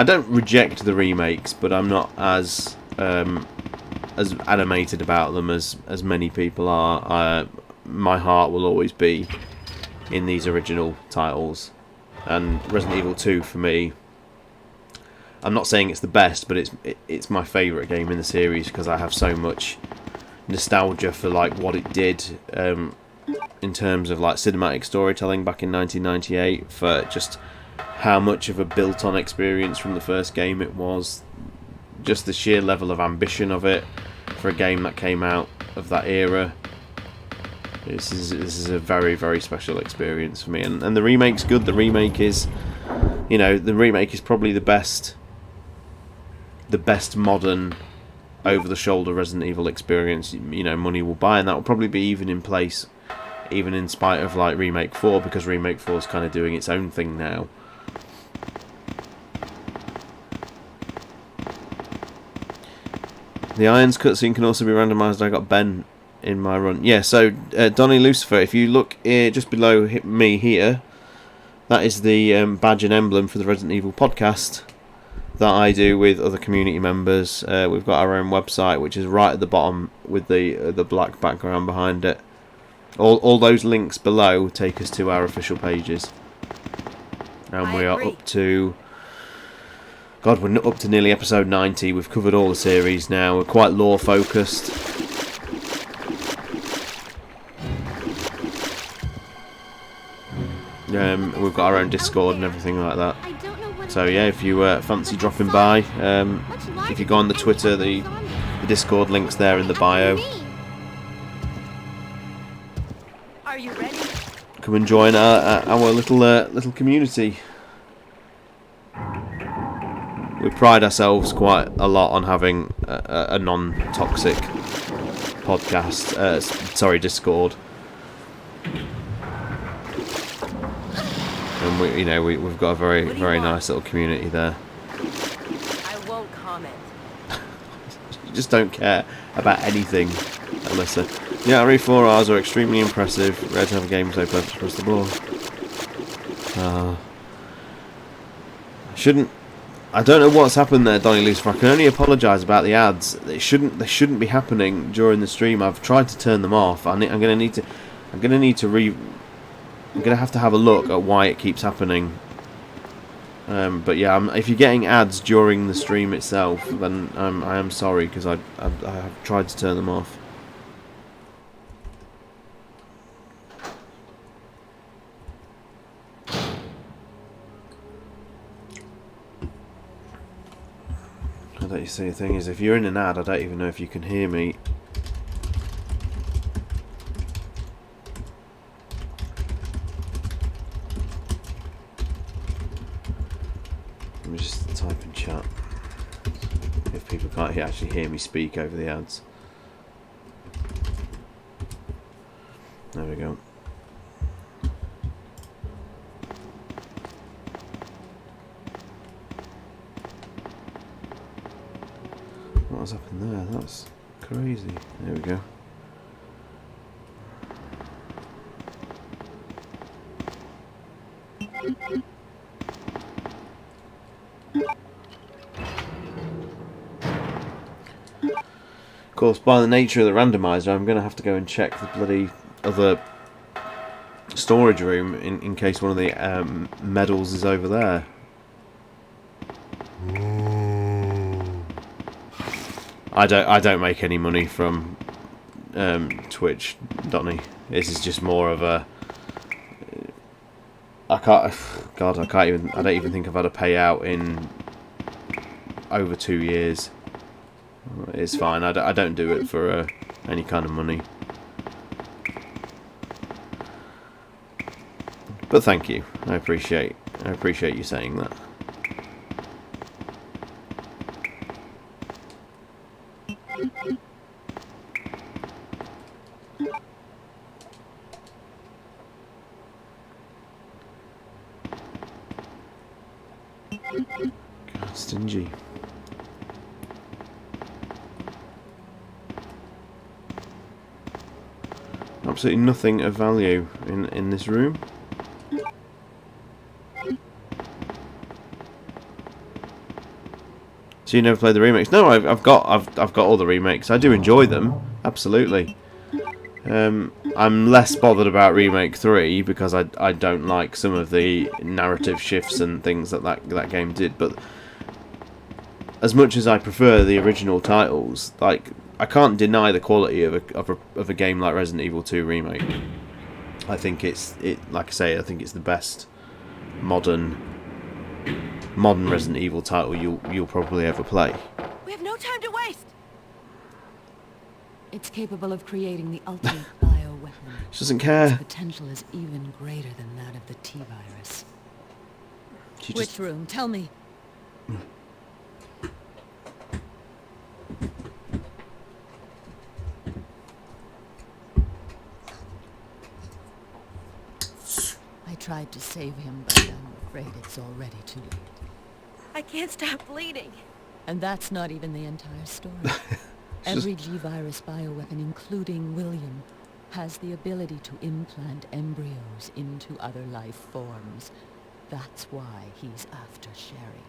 don't reject the remakes, but I'm not as animated about them as many people are. My heart will always be in these original titles, and Resident Evil 2 for me, I'm not saying it's the best, but it's my favourite game in the series because I have so much nostalgia for like what it did in terms of like cinematic storytelling back in 1998, for just how much of a built-on experience from the first game it was, just the sheer level of ambition of it for a game that came out of that era. This is a very, very special experience for me, and the remake's good. The remake is, the remake is probably the best modern over-the-shoulder Resident Evil experience money will buy, and that will probably be even in place, even in spite of like remake 4, because remake 4 is kind of doing its own thing now. The Irons cutscene can also be randomised. I got Ben in my run. Yeah, so Donny Lucifer, if you look just below me here, that is the badge and emblem for the Resident Evil podcast that I do with other community members. We've got our own website, which is right at the bottom with the black background behind it. All those links below take us to our official pages. And we are up to... God, we're up to nearly episode 90. We've covered all the series now. We're quite lore focused. We've got our own Discord and everything like that. So yeah, if you fancy dropping by, if you go on the Twitter, the Discord link's there in the bio. Are you ready? Come and join our little community. We pride ourselves quite a lot on having a non-toxic podcast. Discord. And we've got a very, very nice little community there. I won't comment. You just don't care about anything, Alyssa. Yeah, RE4Rs are extremely impressive. Rare to have a game so perfect across the board. I don't know what's happened there, Donny Lucifer. I can only apologise about the ads. They shouldn't be happening during the stream. I've tried to turn them off. I'm gonna have to have a look at why it keeps happening. But yeah, if you're getting ads during the stream itself, then I am sorry, because I have tried to turn them off. Let you see, the thing is, if you're in an ad, I don't even know if you can hear me. Let me just type in chat if people can't actually hear me speak over the ads. There we go. What's happened there? That's crazy. There we go. Of course, by the nature of the randomizer, I'm going to have to go and check the bloody other storage room in case one of the medals is over there. I don't make any money from Twitch, Donny. This is just more of a. I don't even think I've had a payout in over 2 years. It's fine. I don't do it for any kind of money. But thank you. I appreciate you saying that. God, stingy. Absolutely nothing of value in this room. So you never played the remakes? No, I've got all the remakes. I do enjoy them, absolutely. I'm less bothered about Remake 3 because I don't like some of the narrative shifts and things that game did. But as much as I prefer the original titles, like, I can't deny the quality of a game like Resident Evil 2 Remake. I think like I say, I think it's the best modern Resident Evil title you'll probably ever play. We have no time to waste. It's capable of creating the ultimate bioweapon. She doesn't care. Its potential is even greater than that of the T-virus. Which room? Tell me. I tried to save him, but I'm afraid it's already too late. I can't stop bleeding. And that's not even the entire story. Every G-virus bioweapon, including William, has the ability to implant embryos into other life forms. That's why he's after Sherry.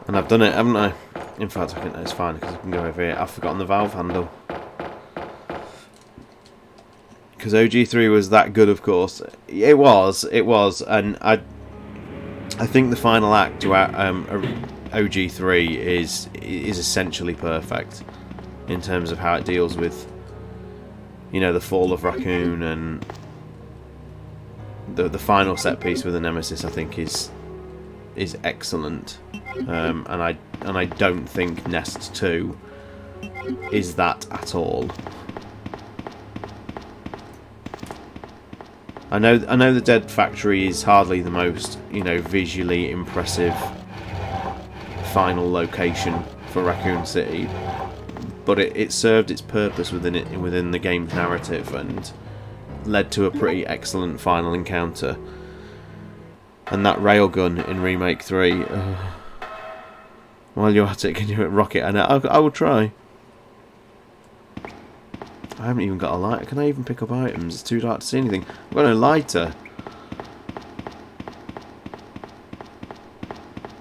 And I've done it, haven't I? In fact, I think it's fine because I can go over here. I've forgotten the valve handle. Because OG3 was that good, of course. It was, and I think the final act to OG3 is essentially perfect in terms of how it deals with, you know, the fall of Raccoon, and the final set piece with the Nemesis. I think is excellent, and I don't think Nest 2 is that at all. I know the Dead Factory is hardly the most, you know, visually impressive final location for Raccoon City, but it served its purpose within the game's narrative and led to a pretty excellent final encounter. And that railgun in Remake 3, while you're at it, can you rock it? And I will try. I haven't even got a lighter. Can I even pick up items? It's too dark to see anything. I've got no lighter.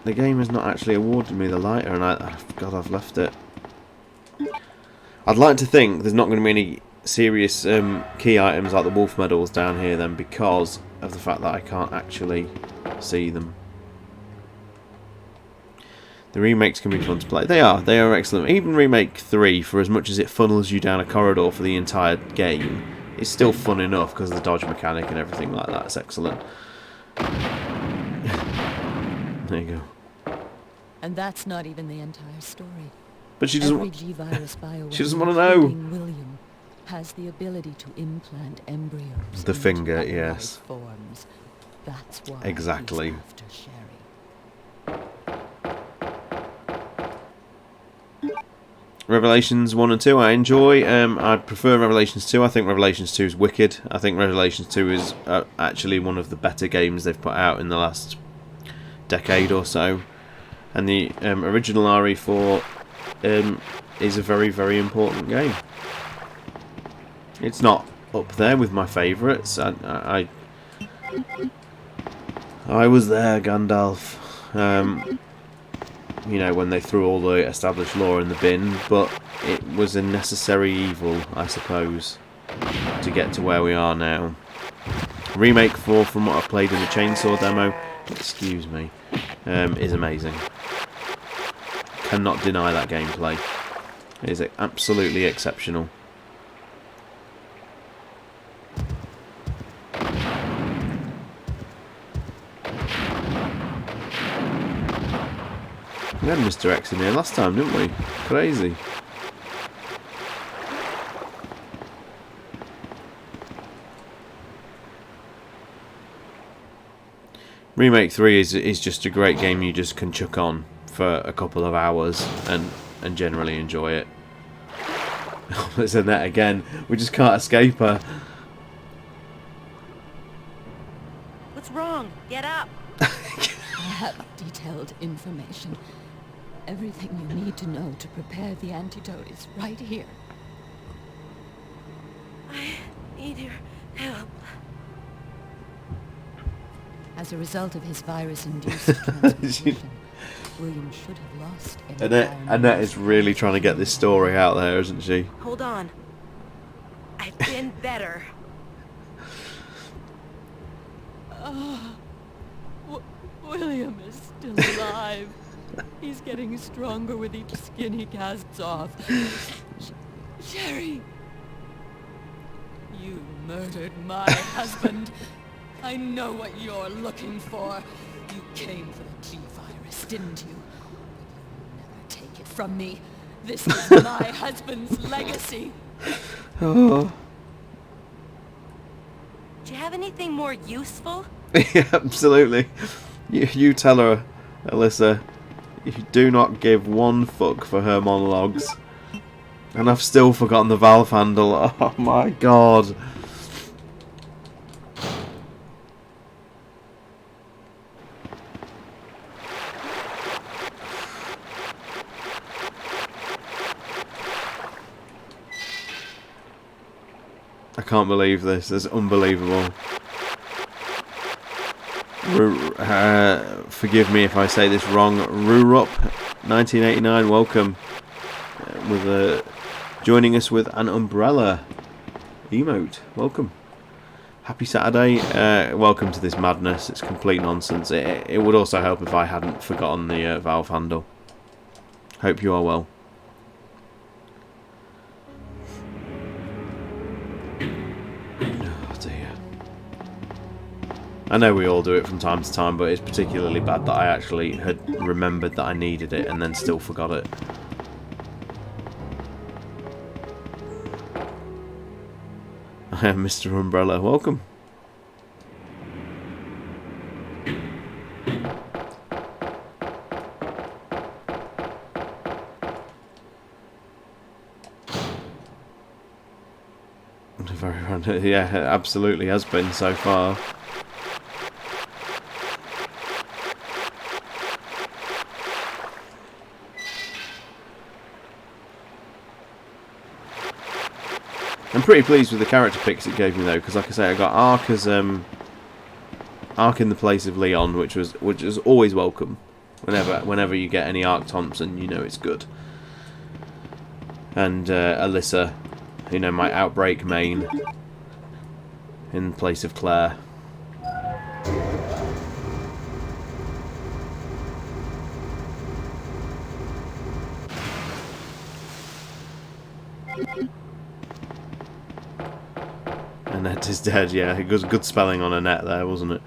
The game has not actually awarded me the lighter, and God, I've left it. I'd like to think there's not going to be any serious key items like the wolf medals down here then, because of the fact that I can't actually see them. The remakes can be fun to play. They are excellent. Even Remake 3, for as much as it funnels you down a corridor for the entire game, it's still fun enough because of the dodge mechanic and everything like that. It's excellent. There you go. And that's not even the entire story. But she doesn't. Every G-virus bioweapon, She doesn't want to know. including William, has the ability to implant embryos. The into finger, other yes. life forms. That's why Exactly. he's after Sherry. Revelations 1 and 2 I enjoy. I prefer Revelations 2. I think Revelations 2 is wicked. I think Revelations 2 is actually one of the better games they've put out in the last decade or so. And the original RE4 is a very, very important game. It's not up there with my favourites. I was there, Gandalf. You know, when they threw all the established lore in the bin, but it was a necessary evil, I suppose, to get to where we are now. Remake 4, from what I've played in the Chainsaw demo, excuse me, is amazing. Cannot deny that gameplay. It is absolutely exceptional. We had Mr. X in here last time, didn't we? Crazy. Remake 3 is just a great game you just can chuck on for a couple of hours and generally enjoy it. There's Annette again. We just can't escape her. What's wrong? Get up. I have detailed information. Everything you need to know to prepare the antidote is right here. I need your help. As a result of his virus-induced transformation, William should have lost Annette is really trying to get this story out there, isn't she? Hold on. I've been better. William is still alive. He's getting stronger with each skin he casts off. Sherry! You murdered my husband. I know what you're looking for. You came for the G-virus, didn't you? But you'll never take it from me. This is my husband's legacy. Oh. Do you have anything more useful? Yeah, absolutely. You tell her, Alyssa. You do not give one fuck for her monologues. And I've still forgotten the valve handle. Oh my god. I can't believe this. This is unbelievable. Forgive me if I say this wrong. Rurup 1989, welcome. Joining us with an umbrella emote. Welcome. Happy Saturday. Welcome to this madness. It's complete nonsense. It would also help if I hadn't forgotten the valve handle. Hope you are well. I know we all do it from time to time, but it's particularly bad that I actually had remembered that I needed it and then still forgot it. I am Mr. Umbrella. Welcome. Yeah, it absolutely has been so far. I'm pretty pleased with the character picks it gave me though, because like I say, I got Ark as Ark in the place of Leon, which was always welcome. Whenever you get any Ark Thompson, you know it's good. And Alyssa, you know, my Outbreak main in place of Claire. Annette is dead, yeah. It was good spelling on Annette there, wasn't it?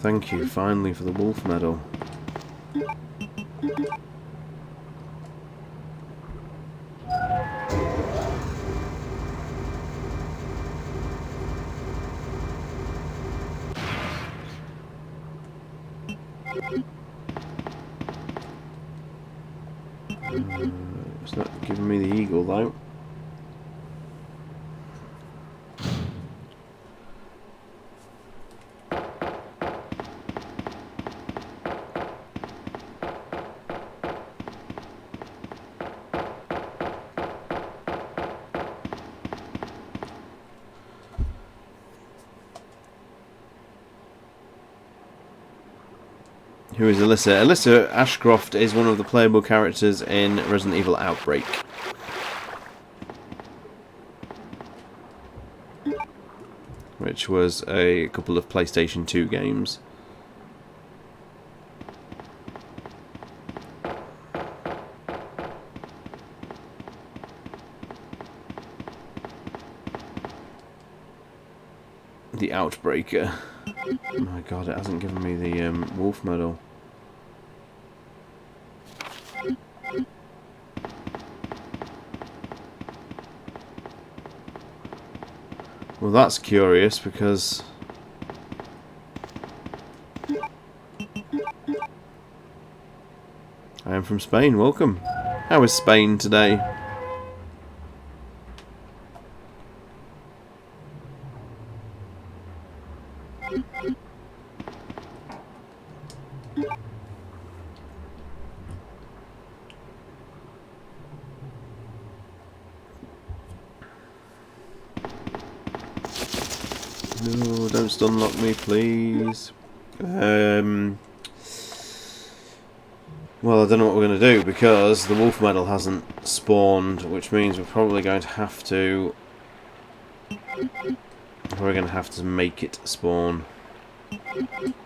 Thank you, finally, for the wolf medal. It's not giving me the eagle though. Who is Alyssa? Alyssa Ashcroft is one of the playable characters in Resident Evil Outbreak. Which was a couple of PlayStation 2 games. The Outbreaker. Oh my god, it hasn't given me the wolf medal. Well, that's curious because I am from Spain. Welcome. How is Spain today? No, don't stunlock me, please. Well, I don't know what we're going to do because the wolf medal hasn't spawned, which means we're probably going to have to... We're going to have to make it spawn.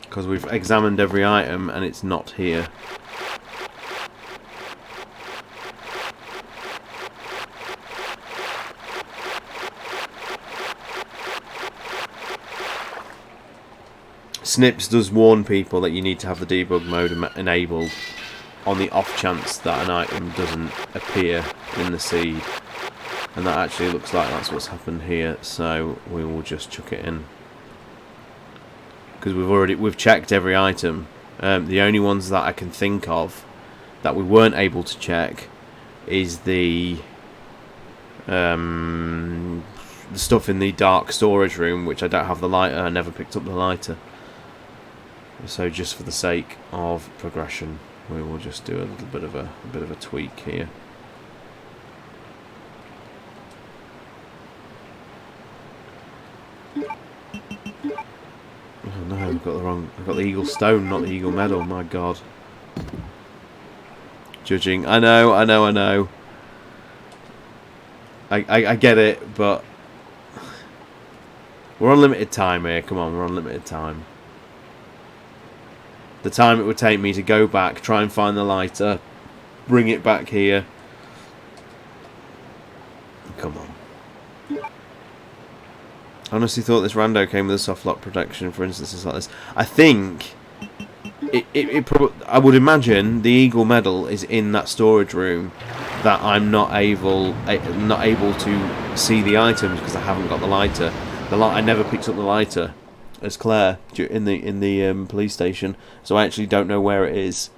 Because we've examined every item and it's not here. Snips does warn people that you need to have the debug mode enabled on the off chance that an item doesn't appear in the seed, and that actually looks like that's what's happened here, so we will just chuck it in because we've checked every item. The only ones that I can think of that we weren't able to check is the stuff in the dark storage room, which I don't have the lighter. I never picked up the lighter. So just for the sake of progression, we will just do a little bit of a tweak here. Oh no, I've got the eagle stone, not the eagle medal. My God. Judging, I know. I get it, but we're on limited time here. Come on, we're on limited time. The time it would take me to go back, try and find the lighter, bring it back here. Come on. I honestly thought this rando came with a soft lock protection for instances like this. I think I would imagine the eagle medal is in that storage room that I'm not able to see the items because I haven't got the lighter. I never picked up the lighter as Claire in the police station, so I actually don't know where it is.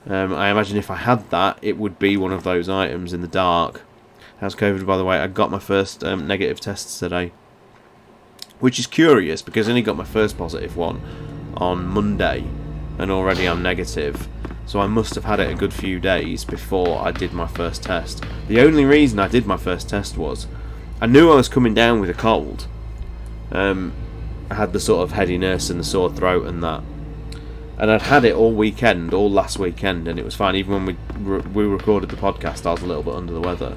I imagine if I had that, it would be one of those items in the dark. How's COVID, by the way? I got my first negative tests today, which is curious because I only got my first positive one on Monday, and already I'm negative. So I must have had it a good few days before I did my first test. The only reason I did my first test was I knew I was coming down with a cold. I had the sort of headiness and the sore throat and that, and I'd had it all weekend, all last weekend, and it was fine. Even when we recorded the podcast, I was a little bit under the weather.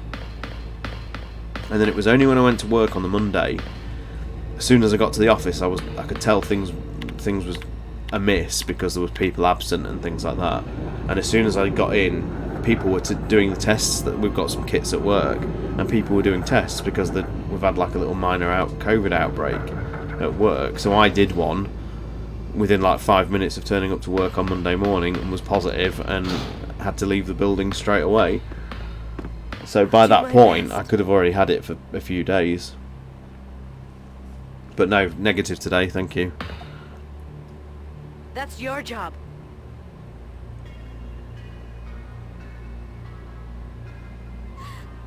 And then it was only when I went to work on the Monday, as soon as I got to the office, I could tell things was amiss because there was people absent and things like that. And as soon as I got in, people were doing the tests. That we've got some kits at work, and people were doing tests because we've had like a little minor COVID outbreak at work. So I did one, within like 5 minutes of turning up to work on Monday morning and was positive and had to leave the building straight away. So by that point, I could have already had it for a few days. But no, negative today, thank you. That's your job.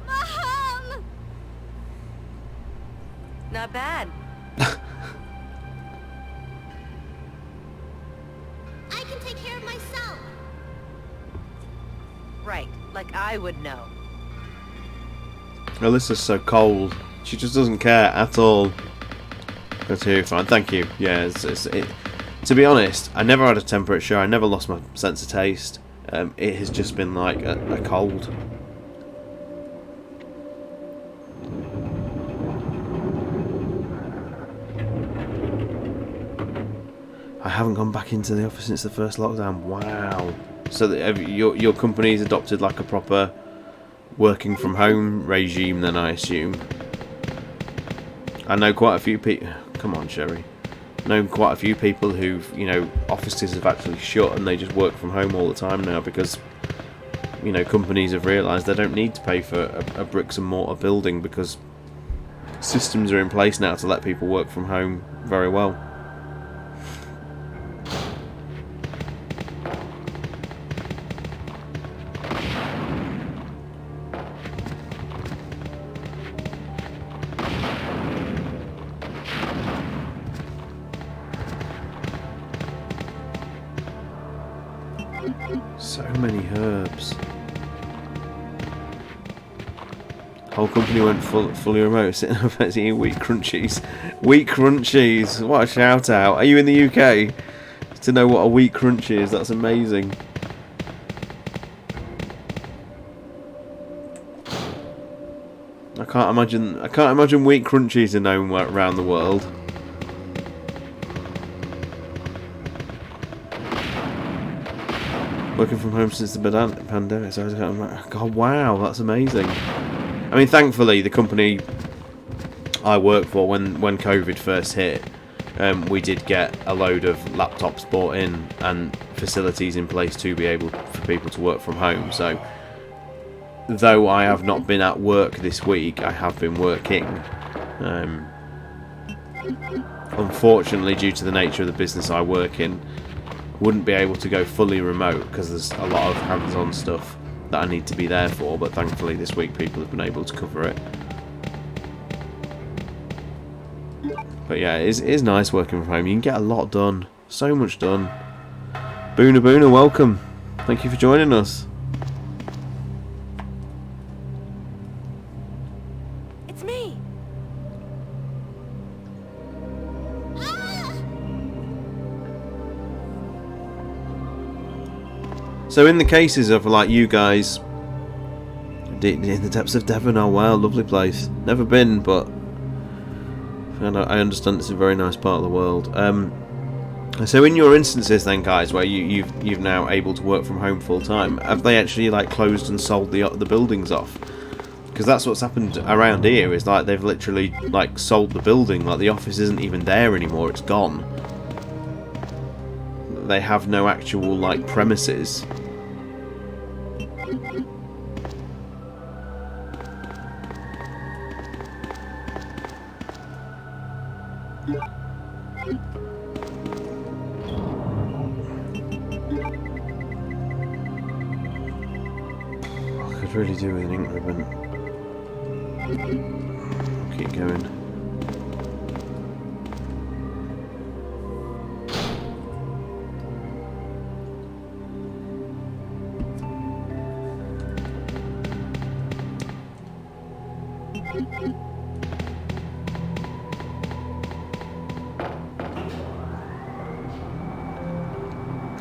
Mom! Not bad. I can take care of myself. Right, like I would know. Alyssa's so cold. She just doesn't care at all. That's here, fine. Thank you. Yeah, to be honest, I never had a temperature. I never lost my sense of taste. It has just been like a cold. I haven't gone back into the office since the first lockdown. Wow. So your company's adopted like a proper working from home regime then, I assume. I know quite a few people. Come on, Sherry. I know quite a few people who've, you know, offices have actually shut and they just work from home all the time now because, you know, companies have realised they don't need to pay for a bricks and mortar building because systems are in place now to let people work from home very well. So many herbs. Whole company went fully remote, sitting up eating wheat crunchies. Wheat crunchies! What a shout out! Are you in the UK? To know what a wheat crunch is, that's amazing. I can't imagine wheat crunchies are known around the world. Working from home since the pandemic, so God, wow, that's amazing. I mean, thankfully, the company I work for, when COVID first hit, we did get a load of laptops bought in and facilities in place to be able for people to work from home. So, though I have not been at work this week, I have been working. Unfortunately, due to the nature of the business I work in, wouldn't be able to go fully remote because there's a lot of hands-on stuff that I need to be there for, but thankfully this week people have been able to cover it. But yeah, it is nice working from home. You can get a lot done. So much done. Boona Boona, welcome. Thank you for joining us. It's me. So in the cases of like you guys in the depths of Devon, oh wow, lovely place. Never been, but I understand it's a very nice part of the world. So in your instances then, guys, where you've now able to work from home full time, have they actually like closed and sold the buildings off? Because that's what's happened around here. Is like they've literally like sold the building. Like the office isn't even there anymore. It's gone. They have no actual like premises. I could really do with an ink ribbon. Keep going.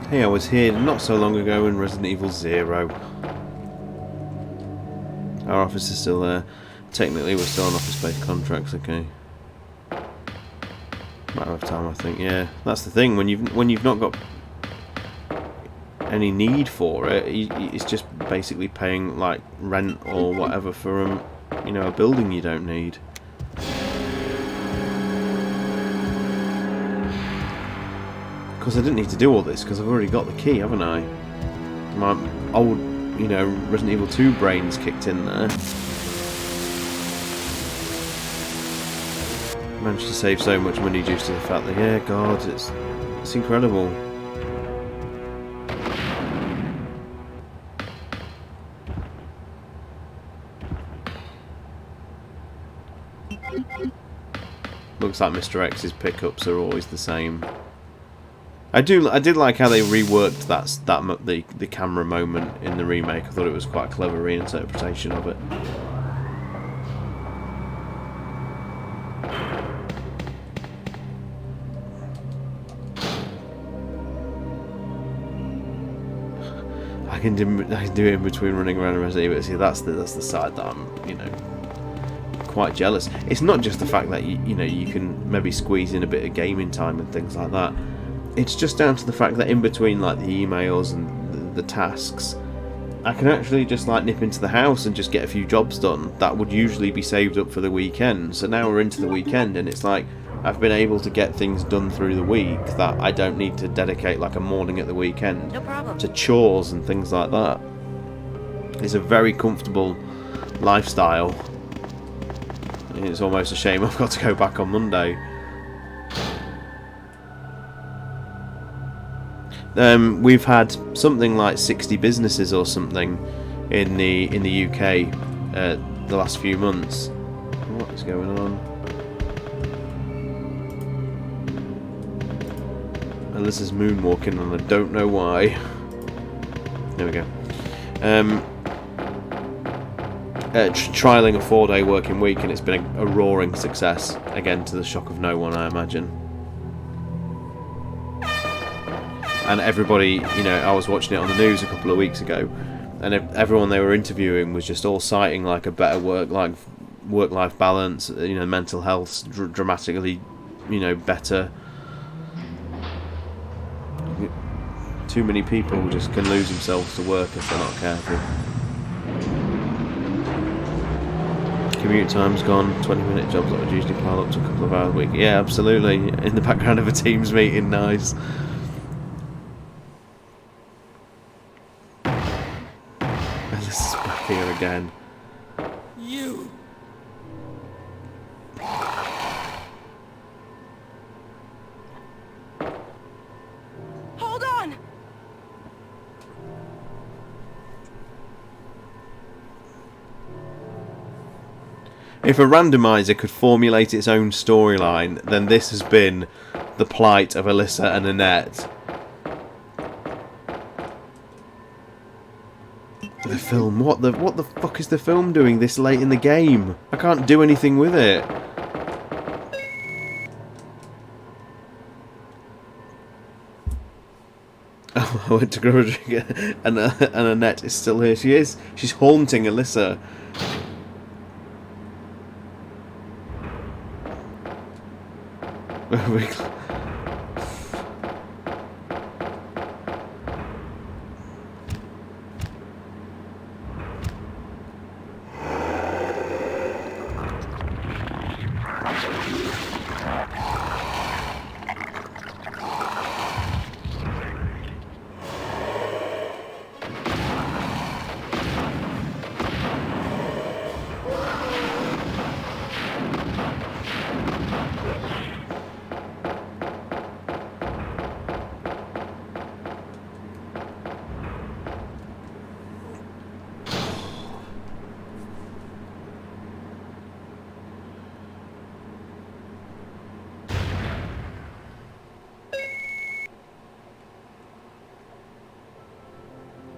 Hey, I was here not so long ago in Resident Evil 0. Our office is still there. Technically, we're still on office-based contracts, okay. Matter of time, I think. Yeah, that's the thing. When you've not got any need for it, it's just basically paying like rent or whatever for you know, a building you don't need. Because I didn't need to do all this, because I've already got the key, haven't I? My old, you know, Resident Evil 2 brains kicked in there. Managed to save so much money due to the fact that, yeah, God, it's incredible. Looks like Mr. X's pickups are always the same. I did like how they reworked the camera moment in the remake. I thought it was quite a clever reinterpretation of it. I can do it in between running around and Resident Evil. See, that's the side that I'm, you know, quite jealous. It's not just the fact that you know you can maybe squeeze in a bit of gaming time and things like that. It's just down to the fact that in between like the emails and the tasks, I can actually just like nip into the house and just get a few jobs done that would usually be saved up for the weekend. So now we're into the weekend and it's like I've been able to get things done through the week that I don't need to dedicate like a morning at the weekend to chores and things like that. It's a very comfortable lifestyle. It's almost a shame I've got to go back on Monday. We've had something like 60 businesses or something in the UK the last few months. What is going on? Alyssa's moonwalking and I don't know why. There we go. Trialling a 4-day working week and it's been a roaring success. Again, to the shock of no one, I imagine. And everybody, you know, I was watching it on the news a couple of weeks ago, and everyone they were interviewing was just all citing like a better work-life balance, you know, mental health dramatically, you know, better. Too many people just can lose themselves to work if they're not careful. Commute time's gone. 20-minute jobs that would usually pile up to a couple of hours a week. Yeah, absolutely. In the background of a Teams meeting, nice. This is back here again. You. Hold on. If a randomizer could formulate its own storyline, then this has been the plight of Alyssa and Annette. The film. What the fuck is the film doing this late in the game? I can't do anything with it. Oh, I went to grab a drink and Annette is still here. She is. She's haunting Alyssa.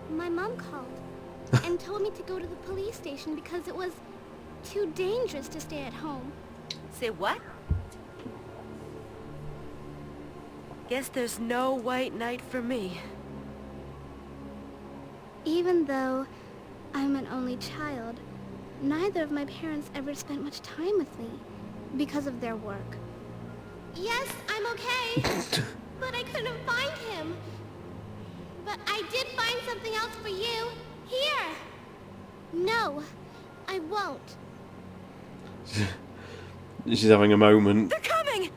My mom called and told me to go to the police station because it was too dangerous to stay at home. Say what? Guess there's no white knight for me. Even though I'm an only child, neither of my parents ever spent much time with me because of their work. Yes, I'm okay, but I couldn't find him. But I did find something else for you. Here! No, I won't. She's having a moment. They're coming!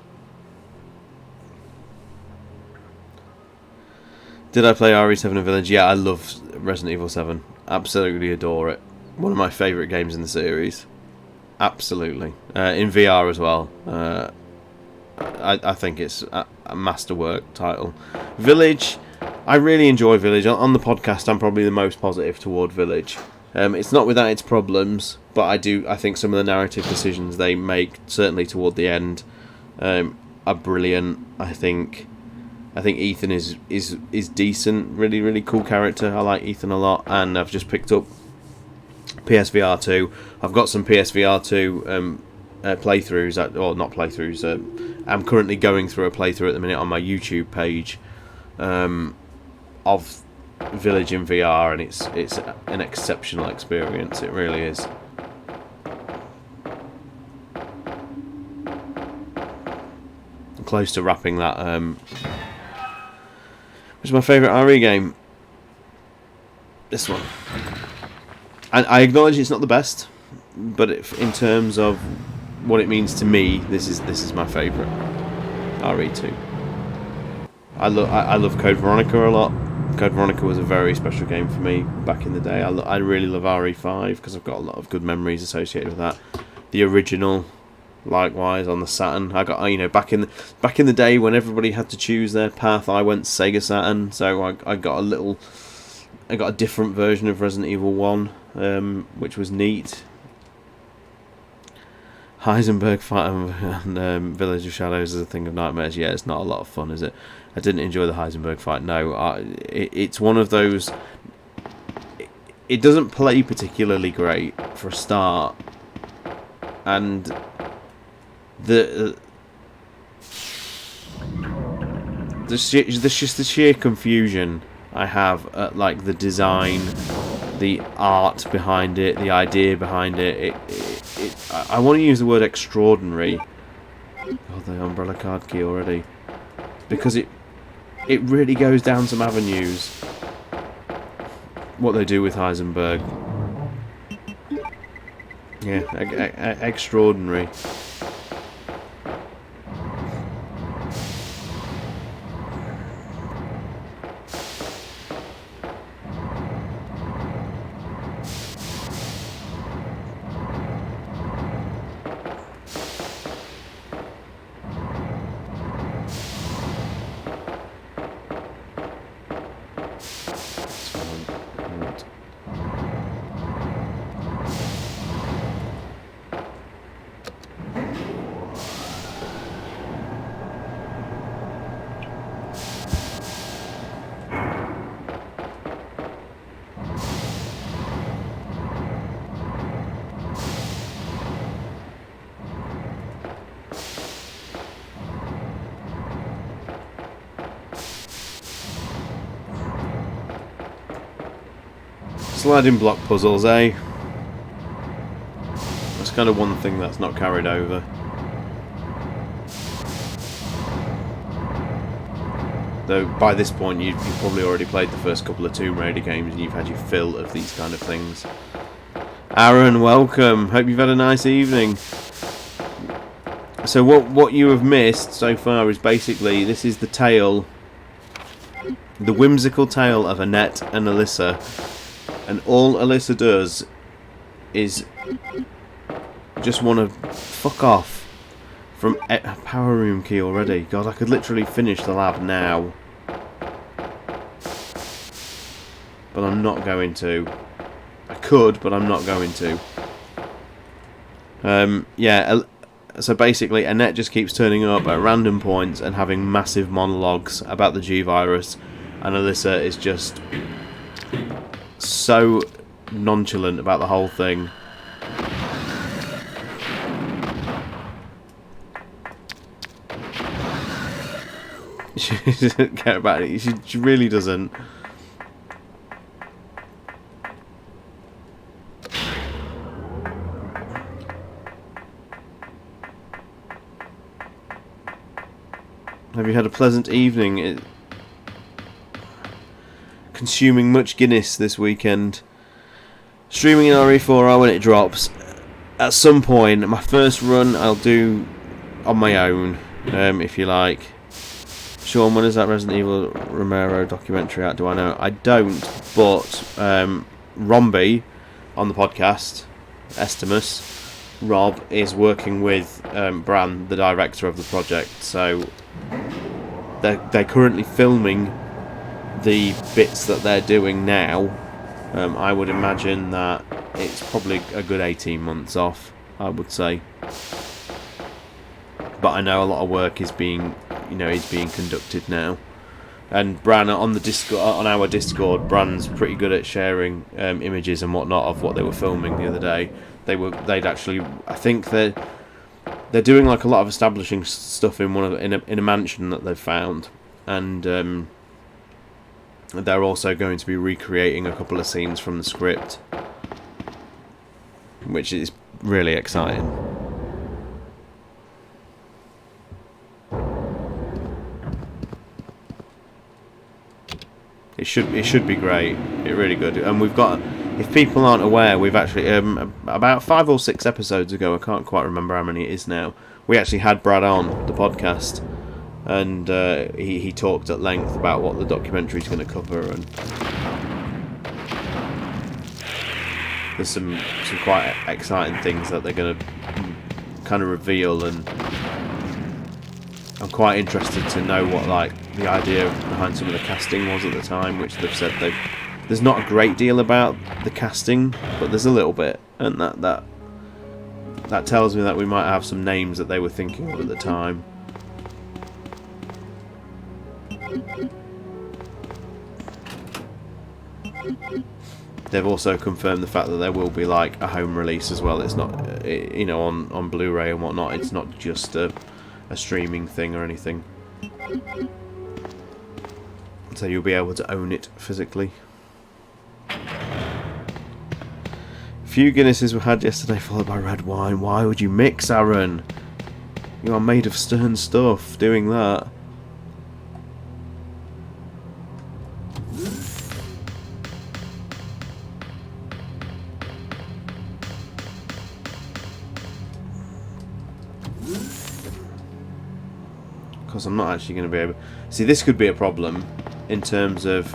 Did I play RE7 Village? Yeah, I love Resident Evil 7. Absolutely adore it. One of my favourite games in the series. Absolutely. In VR as well. I think it's a masterwork title. Village, I really enjoy Village. On the podcast, I'm probably the most positive toward Village. It's not without its problems, but I think some of the narrative decisions they make, certainly toward the end, are brilliant. I think Ethan is decent, really, really cool character. I like Ethan a lot, and I've just picked up PSVR 2. I've got some PSVR 2 playthroughs, or not playthroughs. I'm currently going through a playthrough at the minute on my YouTube page of Village in VR, and it's an exceptional experience. It really is. I'm close to wrapping that. Which is my favourite RE game? This one. And I acknowledge it's not the best, but in terms of what it means to me, this is my favourite. RE2. I love Code Veronica a lot. Code Veronica was a very special game for me back in the day. I really love RE5 because I've got a lot of good memories associated with that. The original, likewise, on the Saturn. I got, back in the day when everybody had to choose their path, I went Sega Saturn, so I got a different version of Resident Evil 1, which was neat. Heisenberg fight and Village of Shadows is a thing of nightmares. Yeah, it's not a lot of fun, is it? I didn't enjoy the Heisenberg fight. No, it's one of those. It doesn't play particularly great for a start, and there's just the sheer confusion I have at like the design, the art behind it, the idea behind it. I want to use the word extraordinary. Oh, the umbrella card key already, because it really goes down some avenues. What they do with Heisenberg, yeah, extraordinary. Sliding block puzzles, eh? That's kind of one thing that's not carried over. Though by this point you've probably already played the first couple of Tomb Raider games and you've had your fill of these kind of things. Aaron, welcome. Hope you've had a nice evening. So what you have missed so far is basically, this is the tale, the whimsical tale of Annette and Alyssa. And all Alyssa does is just want to fuck off from power room key already. God, I could literally finish the lab now. But I'm not going to. I could, but I'm not going to. Yeah, so basically Annette just keeps turning up at random points and having massive monologues about the G-Virus. And Alyssa is just so nonchalant about the whole thing. She doesn't care about it. She really doesn't. Have you had a pleasant evening? Consuming much Guinness this weekend. Streaming in RE4R when it drops. At some point, my first run I'll do on my own, if you like. Sean, when is that Resident Evil Romero documentary out? Do I know? I don't, but Romby on the podcast, Estimus, Rob, is working with Bran, the director of the project, so they're currently filming the bits that they're doing now. I would imagine that it's probably a good 18 months off, I would say. But I know a lot of work is being conducted now. And Bran on the Discord, on our Discord, Bran's pretty good at sharing images and whatnot of what they were filming the other day. They'd actually, I think they're doing like a lot of establishing stuff in in a mansion that they've found, and they're also going to be recreating a couple of scenes from the script, which is really exciting. It should be great. It really good. And we've got, if people aren't aware, we've actually about 5 or 6 episodes ago, I can't quite remember how many it is now, we actually had Brad on the podcast, and he talked at length about what the documentary is going to cover, and there's some quite exciting things that they're going to kind of reveal, and I'm quite interested to know what like the idea behind some of the casting was at the time, which they've said there's not a great deal about the casting, but there's a little bit, and that tells me that we might have some names that they were thinking of at the time. They've also confirmed the fact that there will be like a home release as well. It's not, on Blu-ray and whatnot. It's not just a streaming thing or anything. So you'll be able to own it physically. Few Guinnesses were had yesterday, followed by red wine. Why would you mix, Aaron? You are made of stern stuff doing that. Because I'm not actually going to be able... See, this could be a problem in terms of...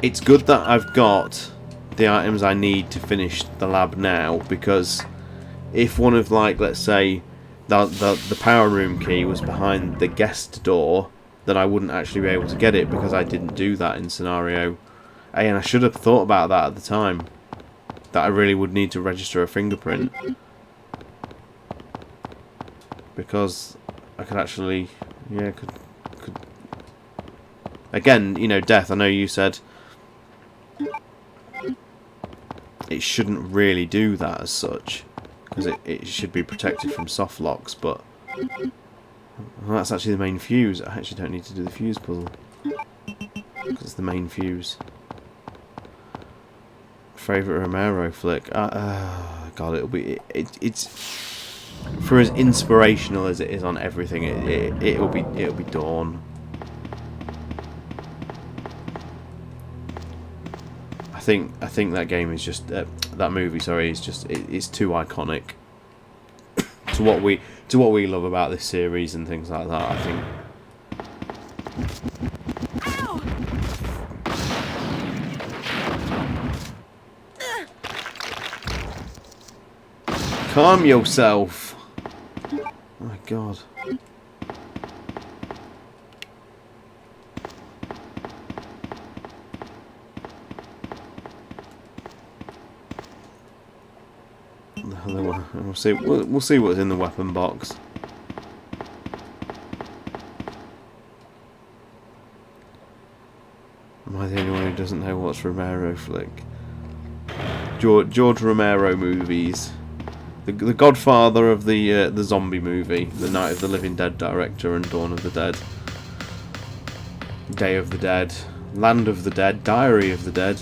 It's good that I've got the items I need to finish the lab now, because if one of, like, let's say, the power room key was behind the guest door, then I wouldn't actually be able to get it because I didn't do that in scenario A, and I should have thought about that at the time, that I really would need to register a fingerprint. Because I could actually, could again, Death, I know you said it shouldn't really do that as such, because it should be protected from soft locks, but well, that's actually the main fuse. I actually don't need to do the fuse puzzle, because it's the main fuse. Favourite Romero flick? God, it'll be, it's... For as inspirational as it is on everything, it'll be Dawn. I think that game is just that movie. Sorry, is just it's too iconic to what we love about this series and things like that. I think. Calm yourself. Oh my God. We'll see what's in the weapon box. Am I the only one who doesn't know what's Romero flick? George Romero movies. The godfather of the zombie movie, the Night of the Living Dead director, and Dawn of the Dead, Day of the Dead, Land of the Dead, Diary of the Dead.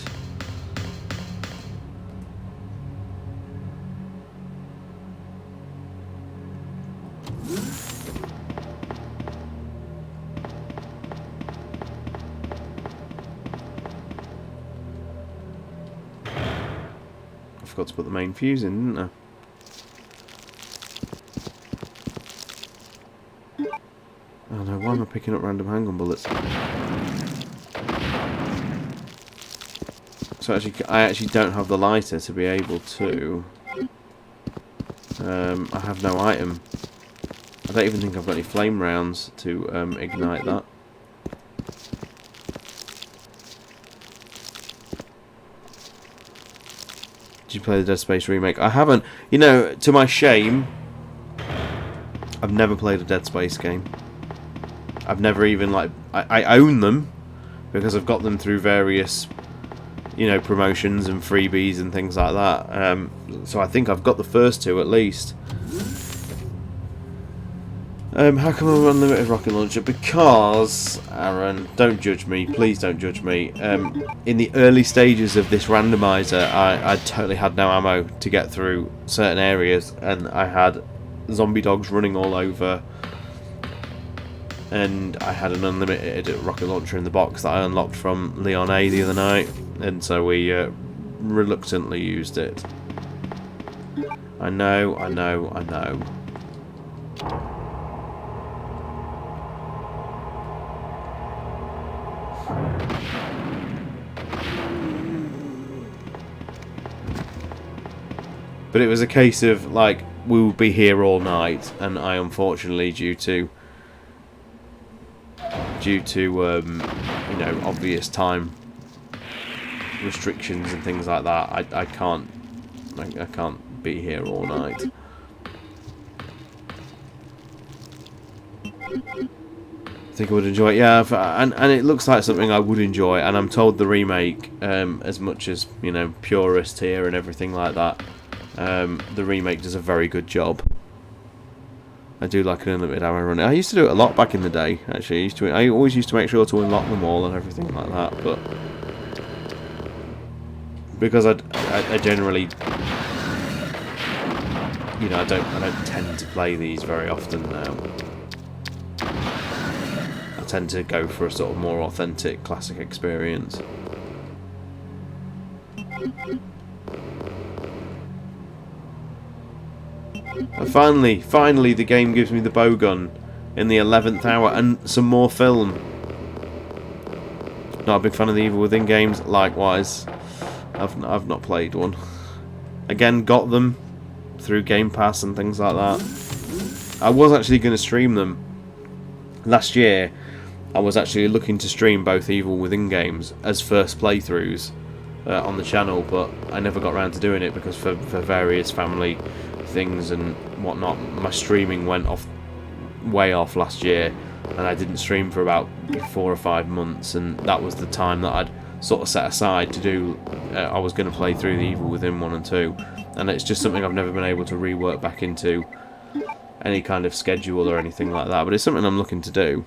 I forgot to put the main fuse in, didn't I? picking up random handgun bullets? So I actually don't have the lighter to be able to. I have no item. I don't even think I've got any flame rounds to ignite that. Did you play the Dead Space remake? I haven't. You know, to my shame, I've never played a Dead Space game. I've never even, like... I own them, because I've got them through various, you know, promotions and freebies and things like that. So I think I've got the first two, at least. How come I'm unlimited rocket launcher? Because, Aaron, don't judge me. Please don't judge me. In the early stages of this randomizer, I totally had no ammo to get through certain areas, and I had zombie dogs running all over, and I had an unlimited rocket launcher in the box that I unlocked from Leon A the other night, and so we reluctantly used it. I know. But it was a case of, like, we would be here all night, and I unfortunately, due to you know, obvious time restrictions and things like that, I can't be here all night. I think I would enjoy it, yeah, and it looks like something I would enjoy, and I'm told the remake, as much as, you know, purist here and everything like that, the remake does a very good job. I do like an unlimited ammo run. I used to do it a lot back in the day, actually. I always used to make sure to unlock them all and everything like that, but because I generally, you know, I don't tend to play these very often now. I tend to go for a sort of more authentic classic experience. And finally the game gives me the bowgun in the 11th hour and some more film. Not a big fan of the Evil Within games, likewise. I've not played one. Again, got them through Game Pass and things like that. I was actually going to stream them. Last year, I was actually looking to stream both Evil Within games as first playthroughs on the channel, but I never got around to doing it because for various family things and whatnot, my streaming went way off last year, and I didn't stream for about 4 or 5 months, and that was the time that I'd sort of set aside to do. I was going to play through the Evil Within 1 and 2, and it's just something I've never been able to rework back into any kind of schedule or anything like that, but it's something I'm looking to do.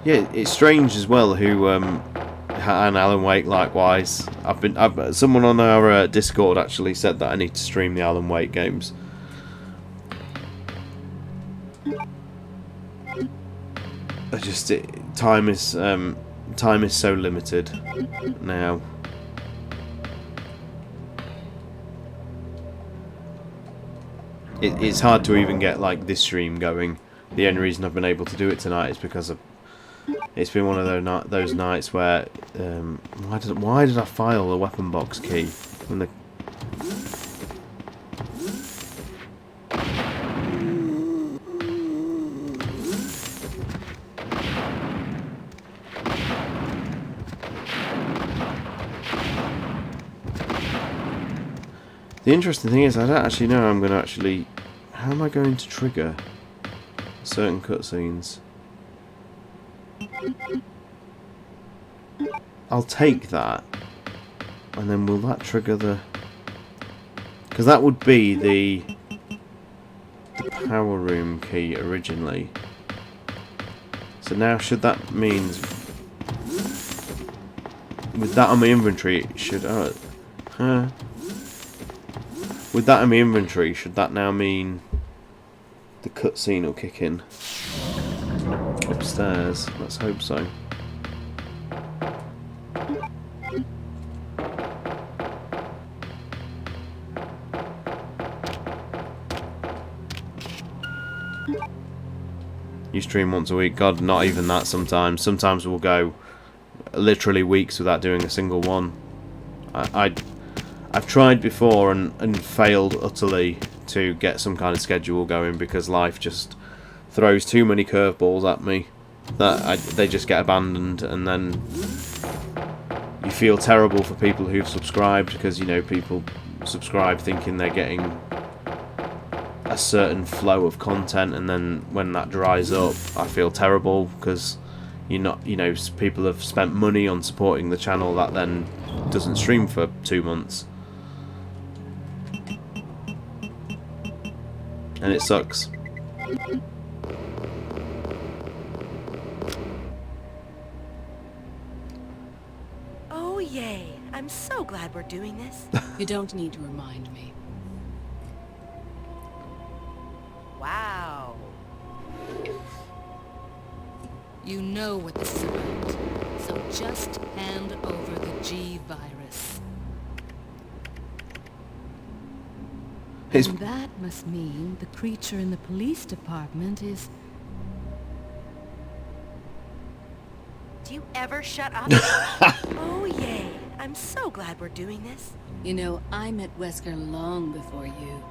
Yeah, it's strange as well who, and Alan Wake likewise. Someone on our Discord actually said that I need to stream the Alan Wake games. Time is so limited now. It's hard to even get like this stream going. The only reason I've been able to do it tonight is because it's been one of those nights where why did I file the weapon box key when the The interesting thing is I don't actually know how I'm going to actually... How am I going to trigger certain cutscenes? I'll take that. And then will that trigger the... Because that would be the power room key originally. So now should that means... With that on my inventory, it should... With that in my inventory, should that now mean the cutscene will kick in upstairs? Let's hope so. You stream once a week? God, not even that sometimes. Sometimes we'll go literally weeks without doing a single one. I've tried before and failed utterly to get some kind of schedule going because life just throws too many curveballs at me that they just get abandoned, and then you feel terrible for people who've subscribed because, you know, people subscribe thinking they're getting a certain flow of content, and then when that dries up I feel terrible because you're not, you know, people have spent money on supporting the channel that then doesn't stream for 2 months, and it sucks. Oh yay, I'm so glad we're doing this. You don't need to remind me. Wow. You know what this is about, so just hand over the G virus. And that must mean the creature in the police department is... Do you ever shut up? Oh yay, I'm so glad we're doing this. You know, I met Wesker long before you.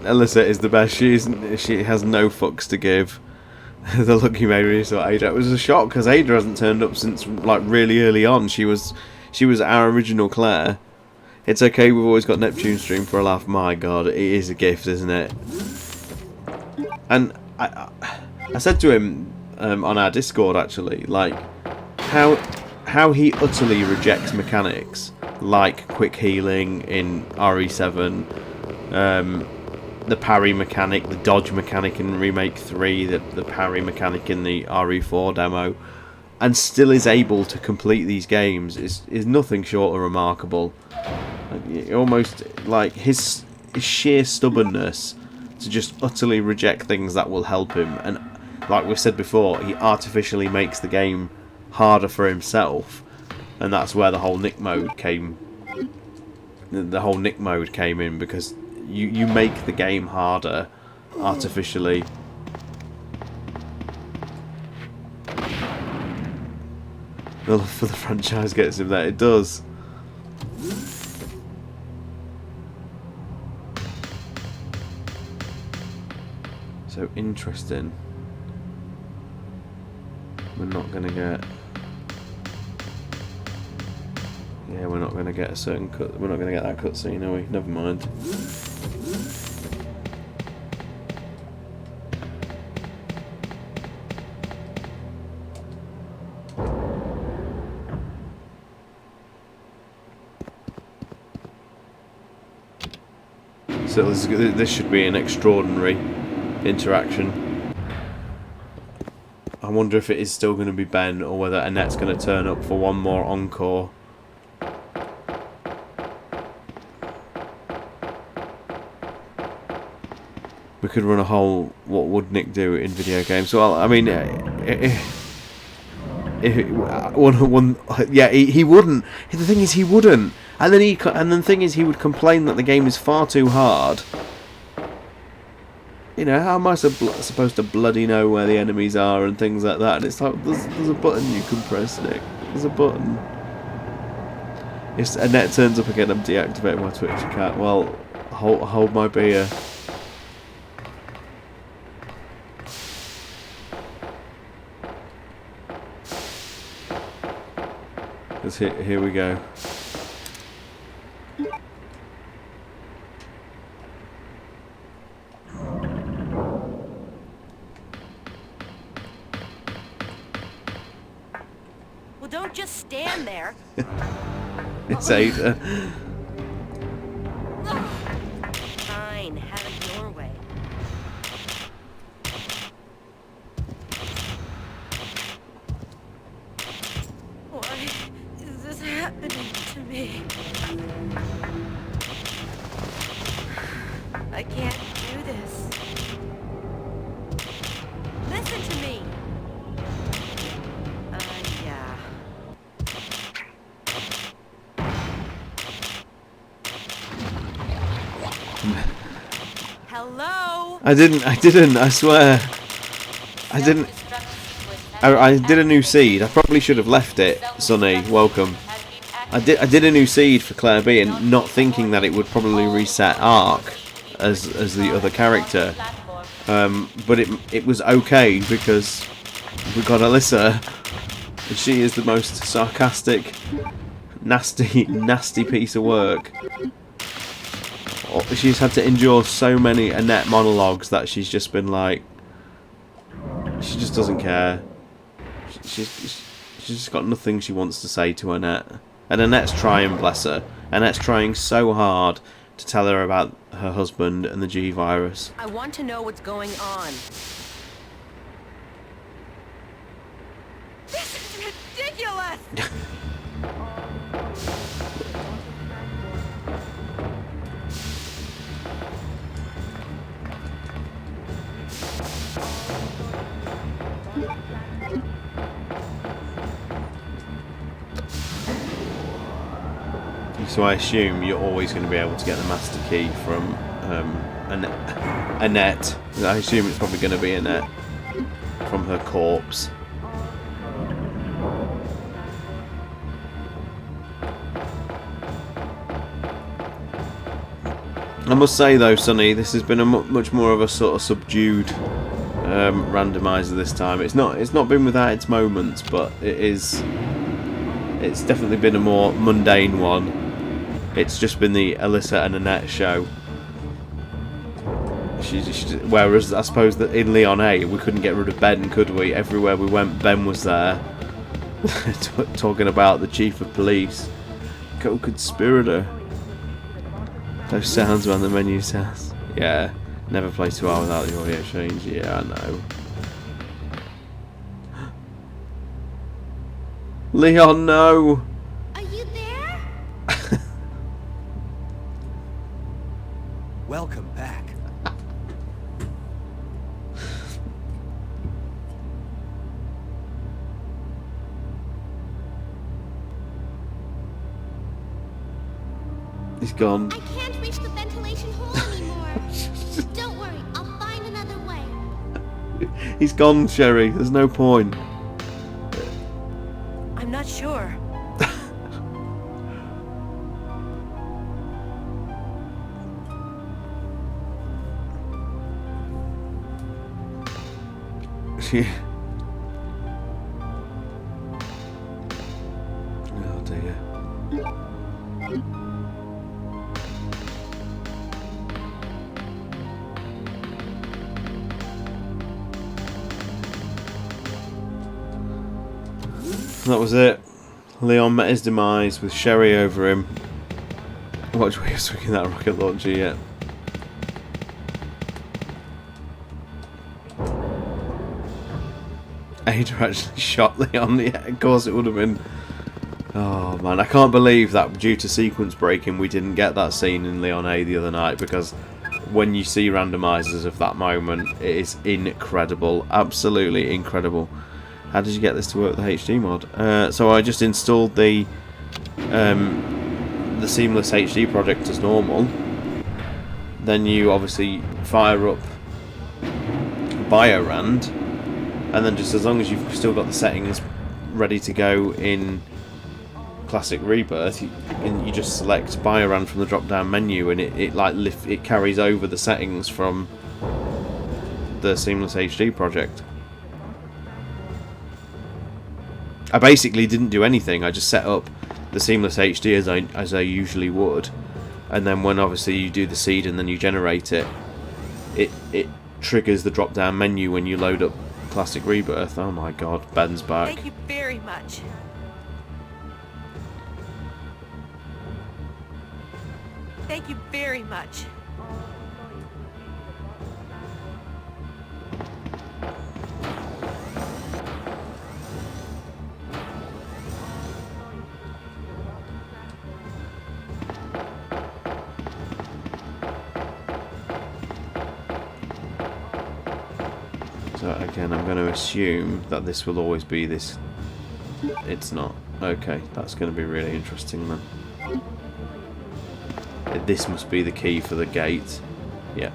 Alyssa is the best. She has no fucks to give. The look you made when you saw Ada, it was a shock because Ada hasn't turned up since like really early on. She was our original Claire. It's okay, we've always got Neptune stream for a laugh. My God, it is a gift, isn't it? And I said to him on our Discord actually, like how he utterly rejects mechanics like quick healing in RE7. The parry mechanic, the dodge mechanic in Remake 3, the parry mechanic in the RE4 demo, and still is able to complete these games is nothing short of remarkable. Almost like his sheer stubbornness to just utterly reject things that will help him, and like we've said before, he artificially makes the game harder for himself, and that's where the whole Nick mode came. The whole Nick mode came in because you make the game harder artificially. The love for the franchise gets him there. It does. So interesting. We're not gonna get. Yeah, we're not gonna get a certain cut. We're not gonna get that cutscene, are we? Never mind. So this should be an extraordinary interaction. I wonder if it is still going to be Ben or whether Annette's going to turn up for one more encore. We could run a whole "what would Nick do" in video games. Well, I mean, yeah, he wouldn't. The thing is, he wouldn't. And then the thing is, he would complain that the game is far too hard. You know, how am I supposed to bloody know where the enemies are and things like that? And it's like, there's a button you can press, Nick. There's a button. If Annette turns up again, I'm deactivating my Twitch account. Well, hold my beer. Because here we go. Don't just stand there. It's Ada. Fine, have it your way. Why is this happening to me? I can't do this. Listen to me. Yeah. Hello? I didn't, I swear. I didn't. I did a new seed. I probably should have left it. Sonny, welcome. I did a new seed for Claire B, and not thinking that it would probably reset Ark as the other character. But it was okay because we got Alyssa. She is the most sarcastic, nasty piece of work. She's had to endure so many Annette monologues that she's just been like, she just doesn't care. She's just got nothing she wants to say to Annette. And Annette's trying, bless her. Annette's trying so hard to tell her about her husband and the G virus. I want to know what's going on. This is ridiculous! So I assume you're always going to be able to get the master key from Annette. I assume it's probably going to be Annette from her corpse. I must say though, Sonny, this has been a much more of a sort of subdued randomizer this time. It's not been without its moments, but it's definitely been a more mundane one. It's just been the Alyssa and Annette show. Whereas I suppose that in Leon A we couldn't get rid of Ben, could we? Everywhere we went, Ben was there, talking about the chief of police, co-conspirator. Those sounds when the menu says, yeah, never play 2 hours without the audio change. Yeah, I know. Leon, no! Are you there? Welcome back. He's gone. I can't reach the ventilation hole anymore. Don't worry, I'll find another way. He's gone, Sherry. There's no point. I'm not sure. Oh dear. That was it. Leon met his demise with Sherry over him. Watch where you're swinging that rocket launcher yet. Ada actually shot Leon. Yeah, of course it would have been. Oh man, I can't believe that due to sequence breaking we didn't get that scene in Leon A the other night, because when you see randomizers of that moment, it is incredible. Absolutely incredible. How did you get this to work with the HD mod? So I just installed the Seamless HD project as normal. Then you obviously fire up BIORAND, and then just as long as you've still got the settings ready to go in Classic Rebirth, you just select BIORAND from the drop-down menu, and it carries over the settings from the Seamless HD project. I basically didn't do anything. I just set up the Seamless HD as I usually would, and then when obviously you do the seed and then you generate it, it triggers the drop down menu when you load up Classic Rebirth. Oh my god, Ben's back. Thank you very much. Thank you very much. So again, I'm going to assume that this will always be this. It's not. Okay, that's going to be really interesting then. This must be the key for the gate. Yeah.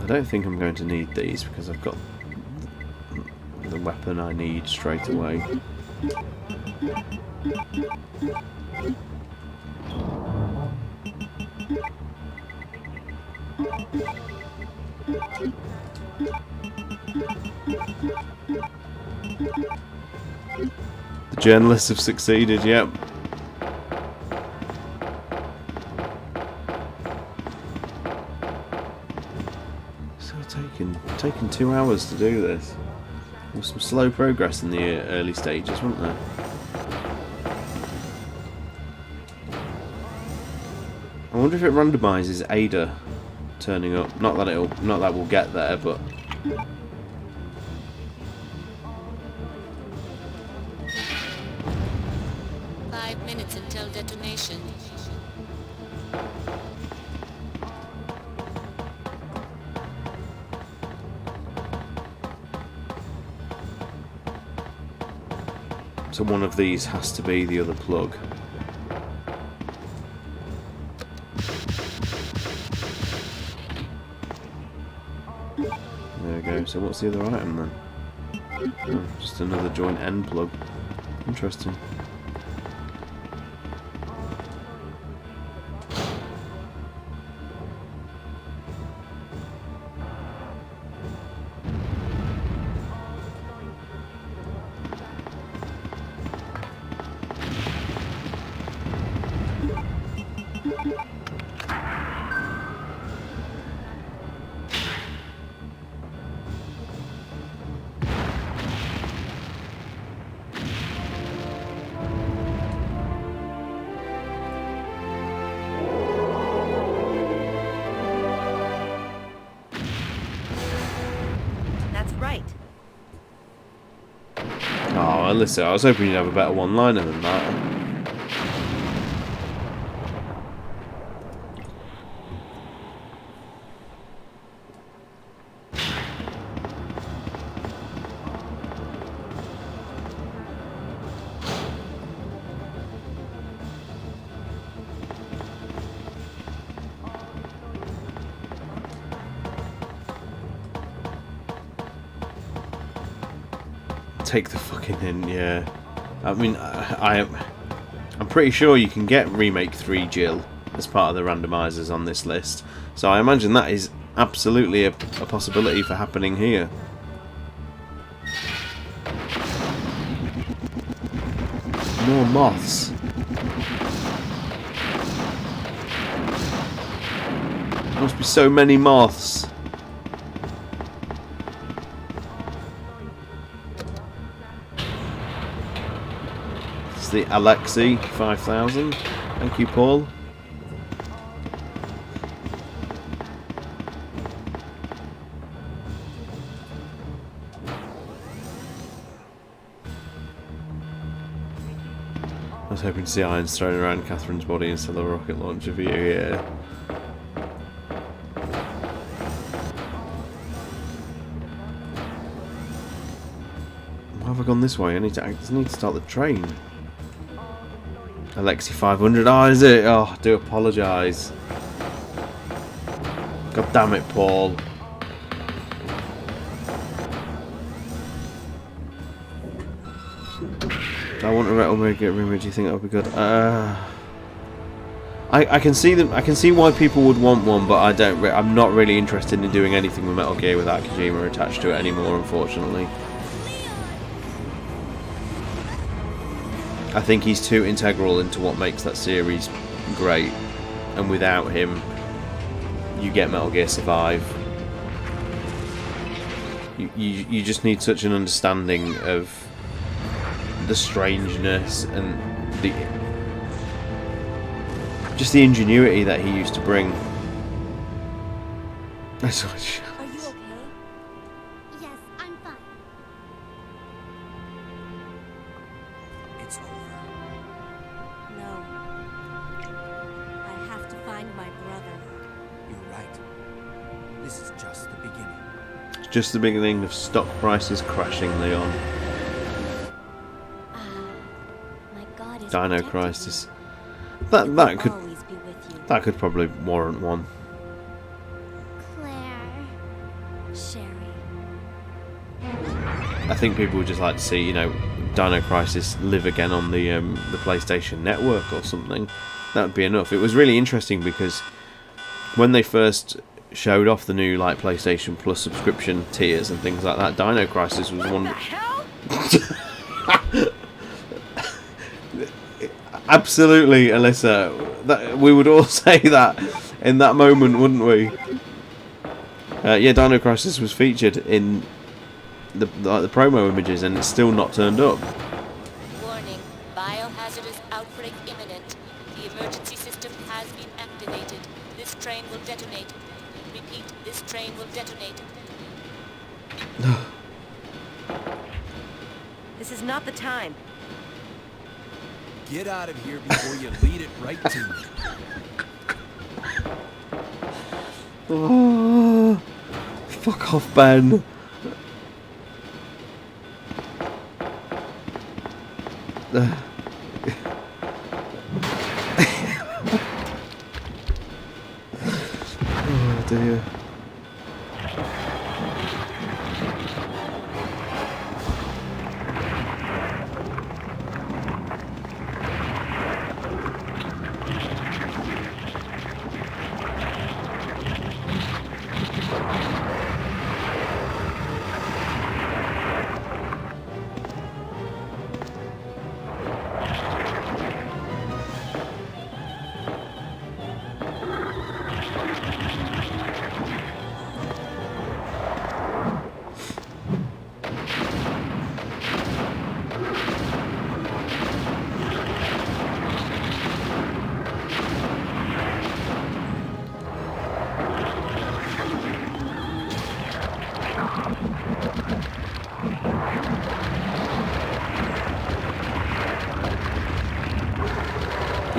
I don't think I'm going to need these because I've got the weapon I need straight away. The journalists have succeeded, yep. So taken 2 hours to do this. There was some slow progress in the early stages, wasn't there? I wonder if it randomises Ada turning up. Not that we'll get there, but 5 minutes until detonation. so one of these has to be the other plug. There we go. So what's the other item then? Oh, just another joint end plug. Interesting. Oh, Alyssa, I was hoping you'd have a better one-liner than that. Take the fucking hint, yeah. I mean, I'm pretty sure you can get Remake 3 Jill as part of the randomizers on this list, so I imagine that is absolutely a possibility for happening here. More moths. There must be so many moths. The Alexi 5000. Thank you, Paul. I was hoping to see irons thrown around Catherine's body instead of a rocket launcher for you, yeah. Why have I gone this way? I need to start the train. Alexi 500. Oh, is it? Oh, I do apologise. God damn it, Paul. I want a Metal Gear Rumor. Do you think that would be good? I can see them. I can see why people would want one, but I don't. I'm not really interested in doing anything with Metal Gear without Kojima attached to it anymore, unfortunately. I think he's too integral into what makes that series great, and without him, you get Metal Gear Survive. You just need such an understanding of the strangeness and just the ingenuity that he used to bring. That's what. Are you okay? Yes, I'm fine. It's over. No. I have to find my brother. You're right. This is just the beginning. just the beginning of stock prices crashing, Leon. My God is Dino protecting Crisis. you. That It that will could always be with you. that could probably warrant one. Claire. Sherry. I think people would just like to see, you know, Dino Crisis live again on the PlayStation Network or something. That would be enough. It was really interesting because when they first showed off the new like PlayStation Plus subscription tiers and things like that, Dino Crisis was one. What the hell? Absolutely, Alyssa. That, we would all say that in that moment, wouldn't we? Yeah, Dino Crisis was featured in the promo images, and it's still not turned up. Warning, biohazardous outbreak imminent. The emergency system has been activated. This train will detonate. Repeat, this train will detonate. This is not the time. Get out of here before you lead it right to me. Oh, fuck off, Ben. Oh dear.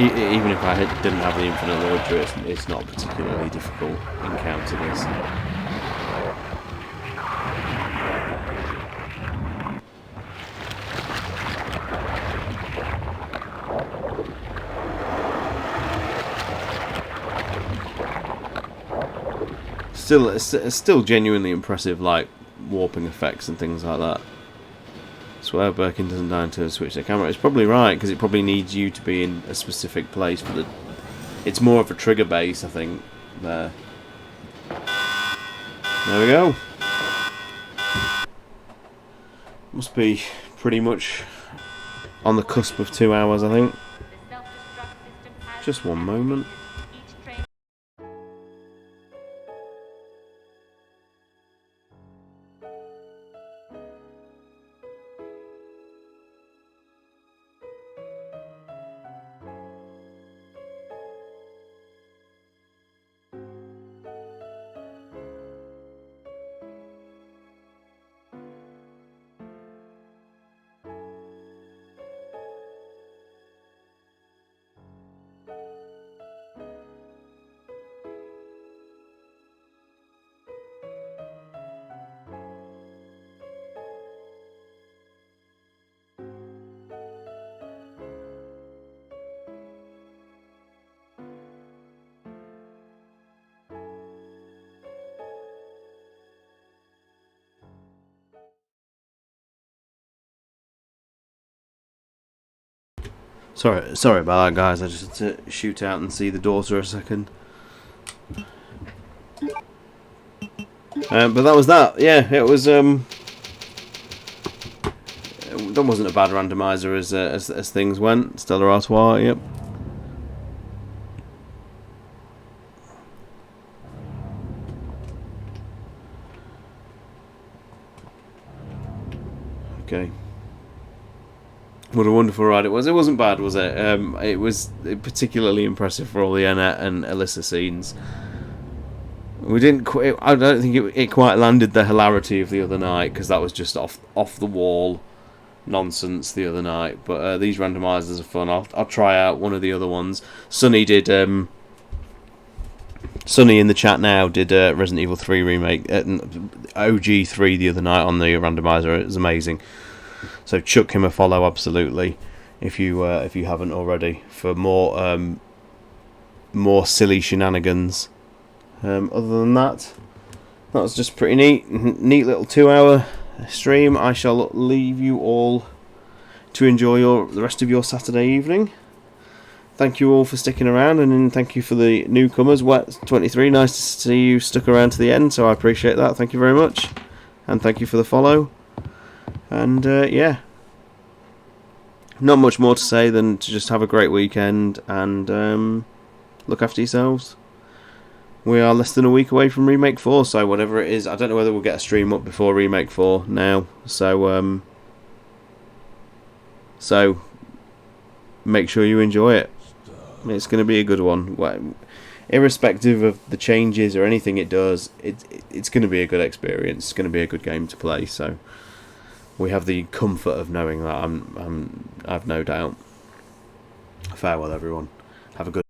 Even if I didn't have the infinite launcher, it's not a particularly difficult encounter, this. It's still genuinely impressive, like warping effects and things like that. I swear Birkin doesn't die until they switch their camera. It's probably right, because it probably needs you to be in a specific place for the... It's more of a trigger base, I think, there. There we go. Must be pretty much on the cusp of 2 hours, I think. Just one moment. Sorry about that, guys. I just had to shoot out and see the daughter a second. But that was that. Yeah, it was. That wasn't a bad randomizer as things went. Stellar Artois, yep. Okay. What a wonderful ride it was. It wasn't bad, was it? It was particularly impressive for all the Annette and Alyssa scenes. We didn't. I don't think it quite landed the hilarity of the other night, because that was just off the wall nonsense the other night. But these randomizers are fun. I'll try out one of the other ones. Sunny did Sonny in the chat now did Resident Evil 3 remake, OG 3 the other night on the randomizer. It was amazing. So chuck him a follow, absolutely, if you haven't already, for more silly shenanigans. Other than that, that was just pretty neat little 2-hour stream. I shall leave you all to enjoy the rest of your Saturday evening. Thank you all for sticking around, and thank you for the newcomers. Wet23, nice to see you stuck around to the end, so I appreciate that. Thank you very much, and thank you for the follow. And yeah, not much more to say than to just have a great weekend and look after yourselves. We are less than a week away from Remake 4, so whatever it is, I don't know whether we'll get a stream up before Remake 4 now, so make sure you enjoy it. It's going to be a good one. Irrespective of the changes or anything it does, it's going to be a good experience. It's going to be a good game to play, so we have the comfort of knowing that. I've no doubt. Farewell, everyone. Have a good